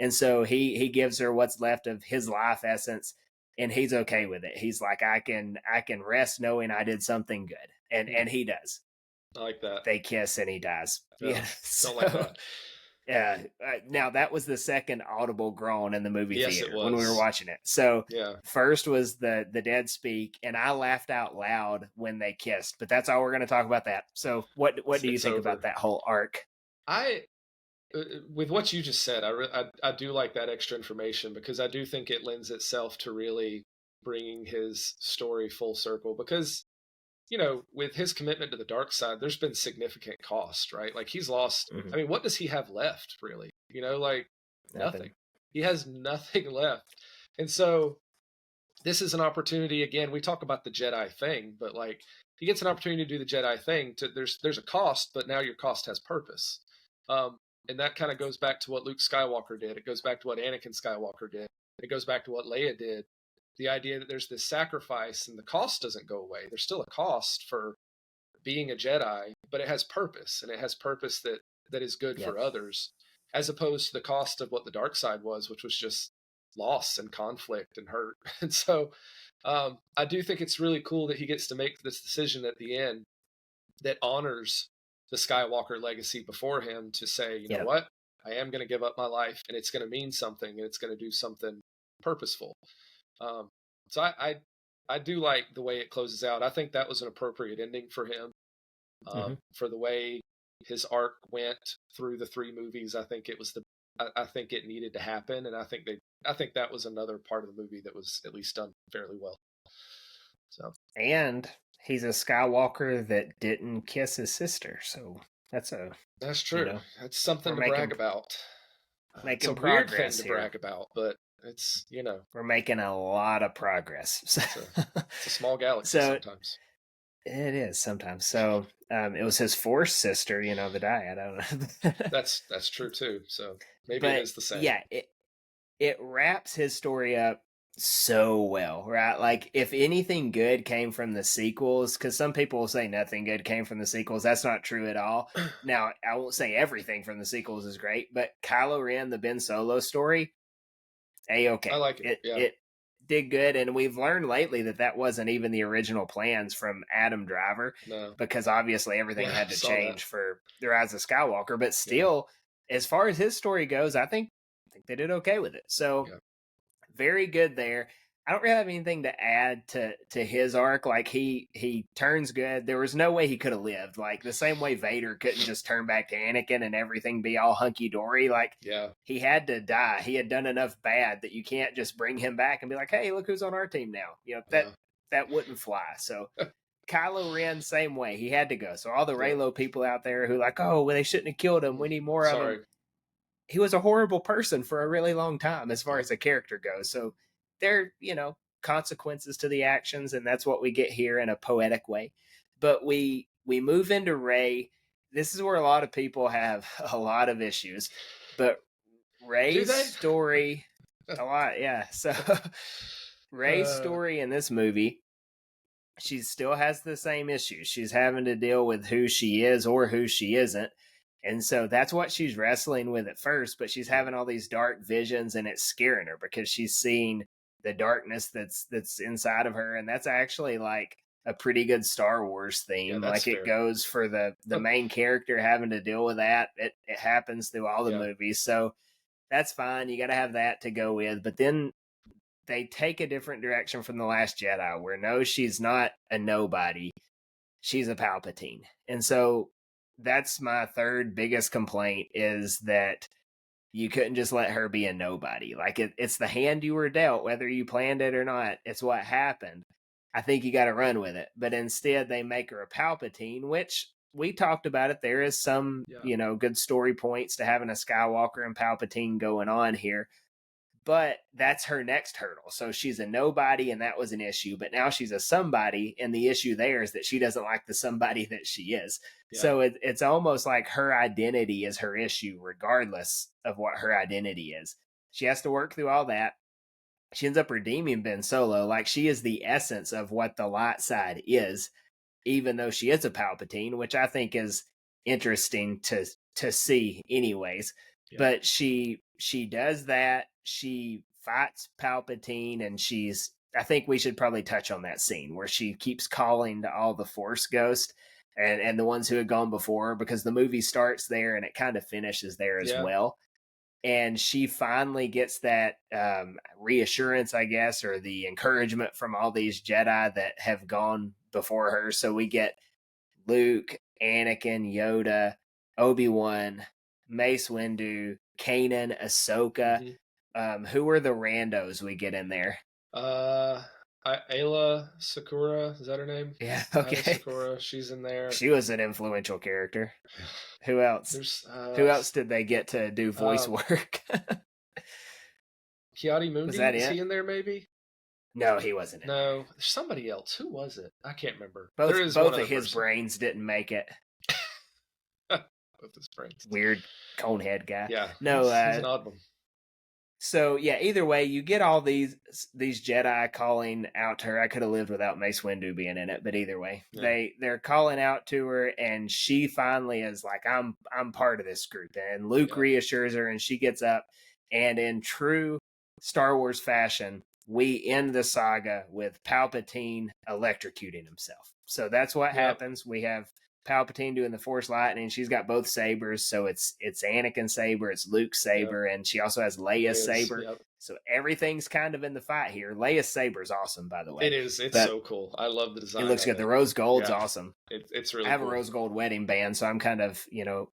And so he gives her what's left of his life essence, and he's okay with it. He's like, I can rest knowing I did something good. And he does.
I like that.
They kiss and he dies.
Yeah. Don't like that.
Yeah. Now that was the second audible groan in the movie theater
it was.
when we were watching it. So
yeah.
First was the dead speak, and I laughed out loud when they kissed. But that's all we're going to talk about that. So what do you think about that whole arc?
With what you just said, I do like that extra information, because I do think it lends itself to really bringing his story full circle. Because with his commitment to the dark side, there's been significant cost, right? Like he's lost. I mean, what does he have left, really? Like nothing. He has nothing left. And so this is an opportunity. Again, we talk about the Jedi thing, but like he gets an opportunity to do the Jedi thing. There's a cost, but now your cost has purpose. And that kind of goes back to what Luke Skywalker did. It goes back to what Anakin Skywalker did. It goes back to what Leia did. The idea that there's this sacrifice and the cost doesn't go away. There's still a cost for being a Jedi, but it has purpose, and it has purpose that is good for others, as opposed to the cost of what the dark side was, which was just loss and conflict and hurt. And so I do think it's really cool that he gets to make this decision at the end that honors the Skywalker legacy before him, to say, you know what, I am going to give up my life, and it's going to mean something, and it's going to do something purposeful. So I do like the way it closes out. I think that was an appropriate ending for him, for the way his arc went through the 3 movies. I think it was I think it needed to happen, and I think that was another part of the movie that was at least done fairly well. So,
and he's a Skywalker that didn't kiss his sister, so that's
true. That's something to brag about. It's a weird thing to brag about, but it's
we're making a lot of progress.
It's a small galaxy sometimes.
It is sometimes. So it was his Force sister, the Dyad. I don't know.
That's true too. So maybe it is the same.
Yeah, it wraps his story up so well, right? Like if anything good came from the sequels, because some people will say nothing good came from the sequels. That's not true at all. Now, I won't say everything from the sequels is great, but Kylo Ren, the Ben Solo story, okay.
I like it.
It did good, and we've learned lately that wasn't even the original plans from Adam Driver, because obviously everything had to change for the Rise of Skywalker. But still, as far as his story goes, I think they did okay with it. So very good there. I don't really have anything to add to his arc. Like he turns good. There was no way he could have lived. Like the same way Vader couldn't just turn back to Anakin and everything be all hunky dory. Like he had to die. He had done enough bad that you can't just bring him back and be like, hey, look who's on our team now. That wouldn't fly. So Kylo Ren, same way. He had to go. So all the Reylo people out there who like, oh, well, they shouldn't have killed him. We need more of him. He was a horrible person for a really long time as far as a character goes. So there, consequences to the actions, and that's what we get here in a poetic way. But we move into Rey. This is where a lot of people have a lot of issues. But Rey's story, a lot, yeah. So Rey's story in this movie, she still has the same issues. She's having to deal with who she is or who she isn't. And so that's what she's wrestling with at first, but she's having all these dark visions, and it's scaring her because she's seeing the darkness that's inside of her. And that's actually like a pretty good Star Wars theme. Like it goes for the main character having to deal with that. It happens through all the movies. So that's fine. You got to have that to go with. But then they take a different direction from The Last Jedi, where no, she's not a nobody. She's a Palpatine. And so that's my third biggest complaint, is that you couldn't just let her be a nobody. Like it's the hand you were dealt, whether you planned it or not. It's what happened. I think you got to run with it. But instead they make her a Palpatine, which we talked about it. There is some, good story points to having a Skywalker and Palpatine going on here. But that's her next hurdle. So she's a nobody, and that was an issue. But now she's a somebody, and the issue there is that she doesn't like the somebody that she is. Yeah. So it's almost like her identity is her issue, regardless of what her identity is. She has to work through all that. She ends up redeeming Ben Solo. Like, she is the essence of what the light side is, even though she is a Palpatine, which I think is interesting to see anyways. Yeah. But she does that. She fights Palpatine, and I think we should probably touch on that scene where she keeps calling to all the Force ghosts and the ones who had gone before, because the movie starts there and it kind of finishes there as well. And she finally gets that reassurance, I guess, or the encouragement from all these Jedi that have gone before her. So we get Luke, Anakin, Yoda, Obi-Wan, Mace Windu, Kanan, Ahsoka. Mm-hmm. Who are the randos we get in there?
I Ayla Sakura, is that her name?
Yeah,
Ayla
okay.
Sakura, she's in there.
She was an influential character. Who else? Who else did they get to do voice work?
Kiadi Mundi,
was that
is
it?
he in there maybe?
No, he wasn't in
No,
there.
there's somebody else. Who was it? I can't remember.
Both
there is
both
one
of his
person.
brains didn't make it.
Both his brains.
Weird conehead guy.
Yeah,
no,
he's an odd one.
So yeah, either way, you get all these Jedi calling out to her. I could have lived without Mace Windu being in it, but either way, they're calling out to her, and she finally is like, "I'm part of this group." And Luke reassures her, and she gets up. And in true Star Wars fashion, we end the saga with Palpatine electrocuting himself. So that's what happens. We have Palpatine doing the Force lightning. She's got both sabers, so it's Anakin's saber, it's Luke's saber, and she also has Leia's saber. So everything's kind of in the fight here. Leia's saber is awesome, by the way.
It is. It's so cool. I love the design.
It looks good. The rose gold's awesome.
It's really.
I have
cool.
a rose gold wedding band, so I'm kind of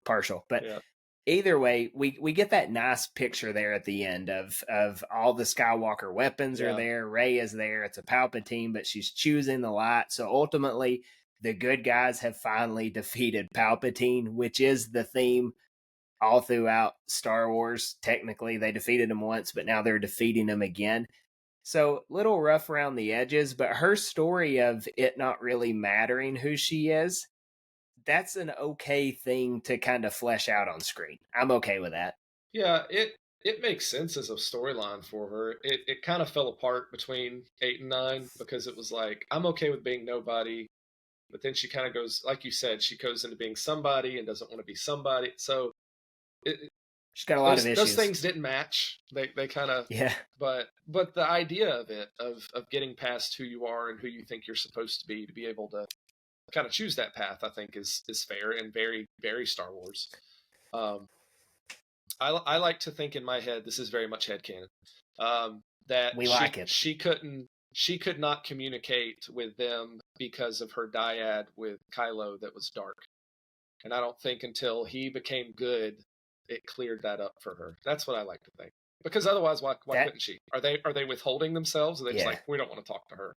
partial. But either way, we get that nice picture there at the end of all the Skywalker weapons are there. Rey is there. It's a Palpatine, but she's choosing the light. So ultimately, the good guys have finally defeated Palpatine, which is the theme all throughout Star Wars. Technically, they defeated him once, but now they're defeating him again. So, little rough around the edges, but her story of it not really mattering who she is, that's an okay thing to kind of flesh out on screen. I'm okay with that.
Yeah, it makes sense as a storyline for her. It kind of fell apart between 8 and 9 because it was like, I'm okay with being nobody. But then she kind of goes, like you said, she goes into being somebody and doesn't want to be somebody. So
she's got a lot of issues.
Those things didn't match. They kind of But the idea of it of getting past who you are and who you think you're supposed to be able to kind of choose that path, I think is fair and very, very Star Wars. I like to think in my head, this is very much headcanon, that she could not communicate with them because of her dyad with Kylo that was dark. And I don't think until he became good, it cleared that up for her. That's what I like to think. Because otherwise, why couldn't she? Are they withholding themselves? Are they just like, we don't want to talk to her?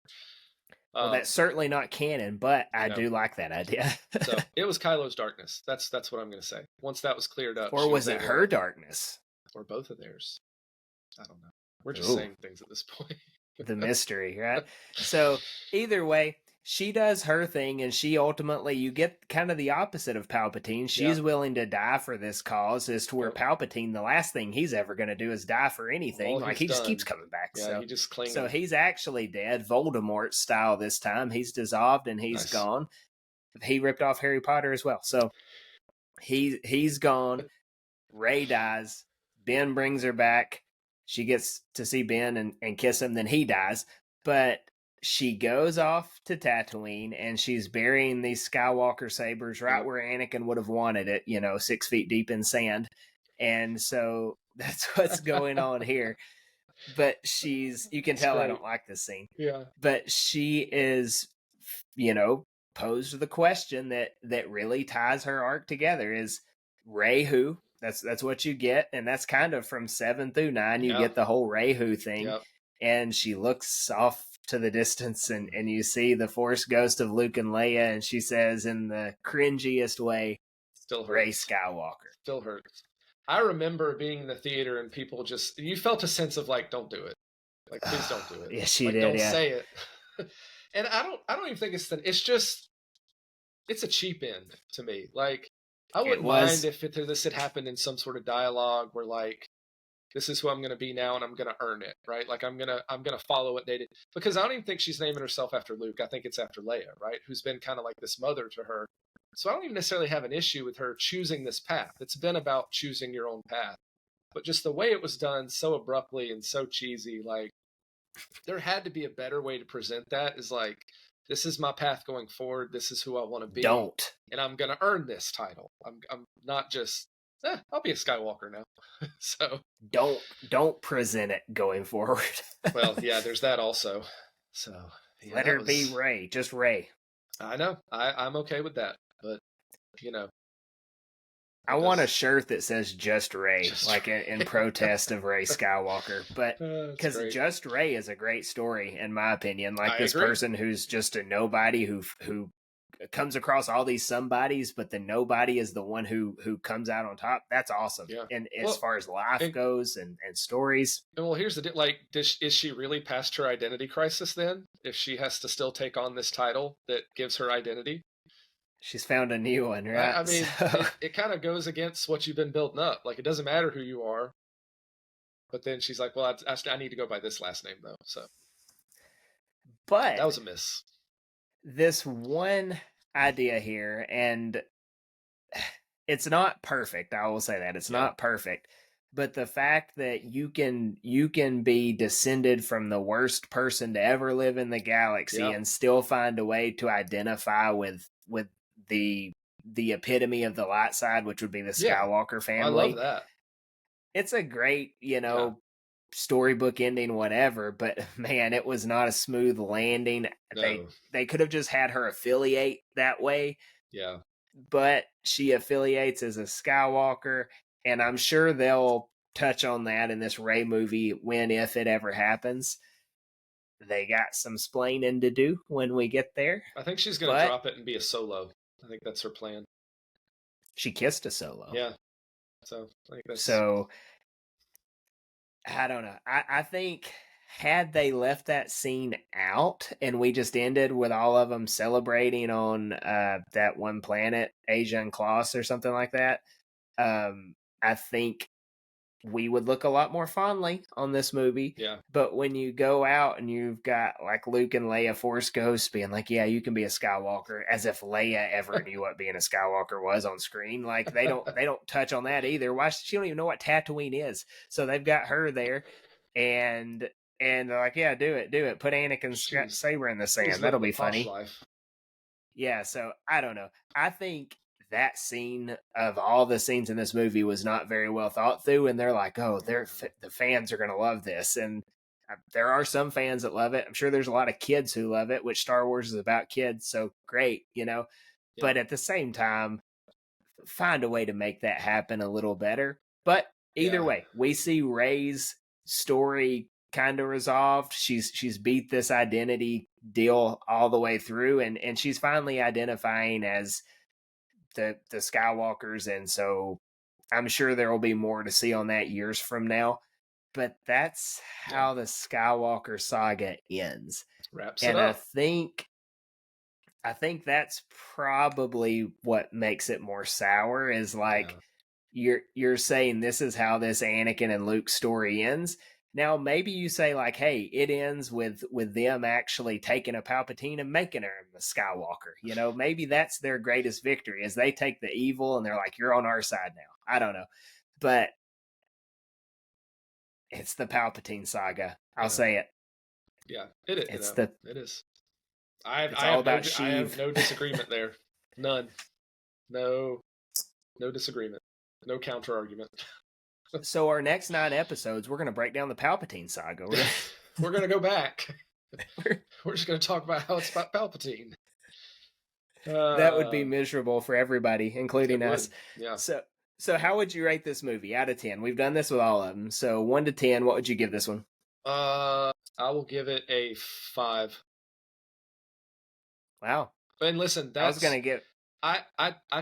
Well, that's certainly not canon, but I do like that idea.
So it was Kylo's darkness. That's what I'm going to say. Once that was cleared up.
Or was it her darkness?
Or both of theirs. I don't know. We're just saying things at this point.
The mystery, right? So either way, she does her thing, and she ultimately, you get kind of the opposite of Palpatine. She's willing to die for this cause, as to where Palpatine, the last thing he's ever going to do is die for anything. Like, he just keeps coming back.
Yeah, he just clings.
So he's actually dead, Voldemort style this time. He's dissolved and he's gone. He ripped off Harry Potter as well. So he's gone. Rey dies. Ben brings her back. She gets to see Ben and kiss him. Then he dies. But she goes off to Tatooine, and she's burying these Skywalker sabers right where Anakin would have wanted it, 6 feet deep in sand. And so that's what's going on here. But you can tell I don't like this scene.
Yeah.
But she is, posed the question that really ties her arc together is Rey who? That's what you get. And that's kind of from 7 through 9. You get the whole Rey who thing. Yep. And she looks off to the distance, and you see the Force ghost of Luke and Leia, and she says in the cringiest way,
"Still hurts.
Rey Skywalker."
Still hurts. I remember being in the theater and people you felt a sense of like, don't do it. Like, please don't do it.
Yes, she
like,
did.
Don't say it. And I don't even think it's a cheap end to me. Like, I wouldn't mind if this had happened in some sort of dialogue where like, this is who I'm going to be now, and I'm going to earn it, right? Like, I'm gonna follow what they did, because I don't even think she's naming herself after Luke. I think it's after Leia, right? Who's been kind of like this mother to her. So I don't even necessarily have an issue with her choosing this path. It's been about choosing your own path, but just the way it was done so abruptly and so cheesy, like there had to be a better way to present that. Is like, this is my path going forward. This is who I want to be. And I'm going to earn this title. I'm not just. I'll be a Skywalker now. So
don't present it going forward.
Well, yeah, there's that also. So
let her be Rey, just Rey.
I know. I'm okay with that, but
I want a shirt that says "Just Rey," like in protest of Rey Skywalker. But because Just Rey is a great story, in my opinion. Like this person who's just a nobody who comes across all these somebodies, but the nobody is the one who comes out on top. That's awesome.
Yeah.
And as far as life goes and stories.
And well, here's the like, is she really past her identity crisis then? If she has to still take on this title that gives her identity?
She's found a new one, right?
I mean, it kind of goes against what you've been building up. Like, it doesn't matter who you are. But then she's like, well, I need to go by this last name, though. So,
but
that was a miss.
This one idea here, and it's not perfect. I will say that it's not perfect, but the fact that you can be descended from the worst person to ever live in the galaxy and still find a way to identify with the epitome of the light side, which would be the Skywalker family.
I love that.
It's a great, storybook ending, whatever, but man, it was not a smooth landing. No. They could have just had her affiliate that way.
Yeah.
But she affiliates as a Skywalker, and I'm sure they'll touch on that in this Rey movie if it ever happens. They got some splaining to do when we get there.
I think she's going to drop it and be a Solo. I think that's her plan.
She kissed a Solo.
Yeah. So, I think that's...
I don't know. I think had they left that scene out and we just ended with all of them celebrating on that one planet, Asia and Kloss or something like that, I think we would look a lot more fondly on this movie.
Yeah.
But when you go out and you've got like Luke and Leia Force Ghosts being like, yeah, you can be a Skywalker, as if Leia ever knew what being a Skywalker was on screen. Like they don't touch on that either. Why? She don't even know what Tatooine is. So they've got her there and they're like, yeah, do it. Put Anakin's saber in the sand. That'll be funny.
Life.
Yeah. So I don't know. I think that scene of all the scenes in this movie was not very well thought through, and they're like, oh, the fans are going to love this. And there are some fans that love it. I'm sure there's a lot of kids who love it, which Star Wars is about kids. So great, Yeah. But at the same time, find a way to make that happen a little better. But either way, we see Rey's story kind of resolved. She's beat this identity deal all the way through, and she's finally identifying as the Skywalkers, and so I'm sure there will be more to see on that years from now. But that's how the Skywalker saga ends.
Wraps it up.
I think that's probably what makes it more sour is like you're saying this is how this Anakin and Luke story ends. Now, maybe you say like, hey, it ends with them actually taking a Palpatine and making her the Skywalker. Maybe that's their greatest victory is they take the evil and they're like, you're on our side now. I don't know. But it's the Palpatine saga. I'll say it.
Yeah, it is. It is. I have no disagreement there. None. No disagreement. No counter argument.
So our next 9 episodes, we're going to break down the Palpatine saga.
We're going to go back. We're just going to talk about how it's about Palpatine.
That would be miserable for everybody, including us.
Yeah.
So how would you rate this movie out of 10? We've done this with all of them. So 1 to 10, what would you give this one?
I will give it a 5.
Wow.
And listen,
I was going to give...
I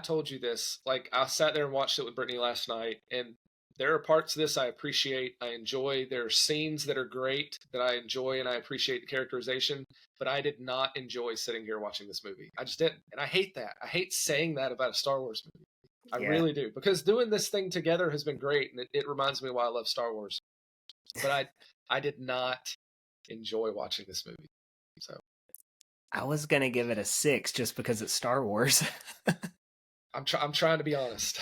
told you this. Like, I sat there and watched it with Brittany last night, and there are parts of this I appreciate, I enjoy. There are scenes that are great that I enjoy, and I appreciate the characterization, but I did not enjoy sitting here watching this movie. I just didn't, and I hate that. I hate saying that about a Star Wars movie. I really do, because doing this thing together has been great, and it reminds me why I love Star Wars. But I did not enjoy watching this movie. So
I was going to give it a 6 just because it's Star Wars.
I'm trying to be honest.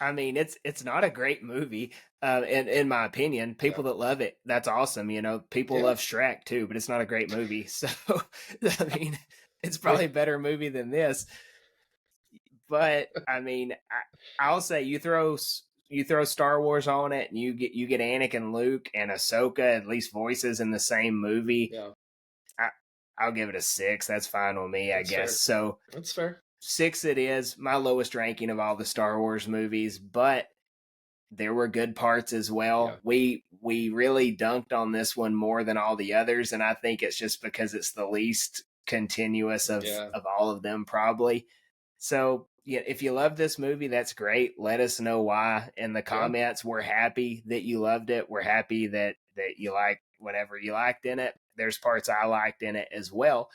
I mean, it's not a great movie, in my opinion. People that love it, that's awesome. People love Shrek too, but it's not a great movie. So, I mean, it's probably a better movie than this. But I mean, I'll say you throw Star Wars on it, and you get Anakin, Luke, and Ahsoka, at least voices in the same movie.
Yeah,
I'll give it a 6. That's fine with me, I guess.
Fair.
So
that's fair.
6 it is, my lowest ranking of all the Star Wars movies, but there were good parts as well. Yeah. We really dunked on this one more than all the others, and I think it's just because it's the least continuous of all of them, probably. So yeah, if you love this movie, that's great. Let us know why in the comments. We're happy that you loved it. We're happy that you liked whatever you liked in it. There's parts I liked in it as well.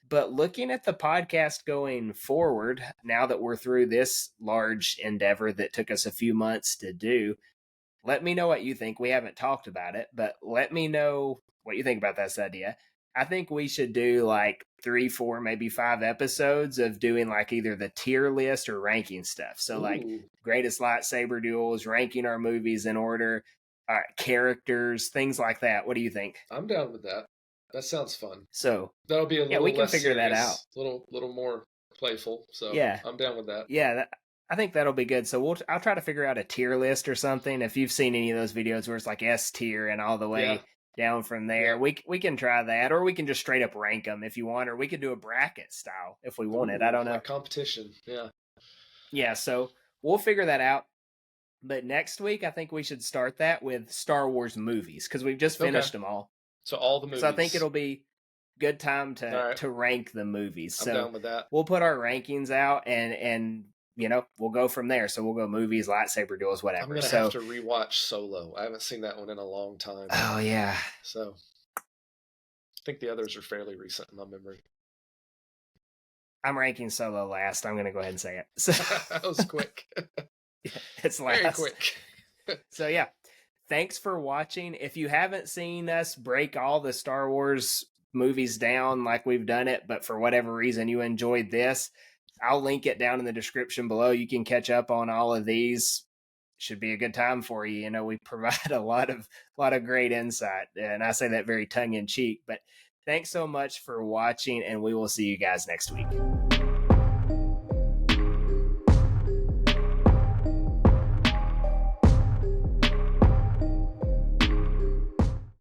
But looking at the podcast going forward, now that we're through this large endeavor that took us a few months to do, let me know what you think. We haven't talked about it, but let me know what you think about this idea. I think we should do like 3, 4, maybe 5 episodes of doing like either the tier list or ranking stuff. So like greatest lightsaber duels, ranking our movies in order, characters, things like that. What do you think?
I'm down with that. That sounds fun.
So
that'll be a little
we can
less
figure
serious,
that out.
Little more playful. So I'm down with that.
Yeah, I think that'll be good. So I'll try to figure out a tier list or something. If you've seen any of those videos where it's like S tier and all the way down from there, we can try that, or we can just straight up rank them if you want, or we could do a bracket style if we wanted. I don't know.
Like competition. Yeah.
Yeah. So we'll figure that out. But next week, I think we should start that with Star Wars movies because we've just finished them all.
So all the movies.
So I think it'll be good time to rank the movies.
I'm down with that.
We'll put our rankings out and we'll go from there. So we'll go movies, lightsaber duels, whatever.
I'm going to have to rewatch Solo. I haven't seen that one in a long time.
Oh, yeah.
So I think the others are fairly recent in my memory.
I'm ranking Solo last. I'm going to go ahead and say it. So,
that was quick.
It's last.
Very quick.
So, yeah. Thanks for watching. If you haven't seen us break all the Star Wars movies down like we've done it, but for whatever reason you enjoyed this, I'll link it down in the description below. You can catch up on all of these. Should be a good time for you. We provide a lot of great insight, and I say that very tongue in cheek. But thanks so much for watching, and we will see you guys next week.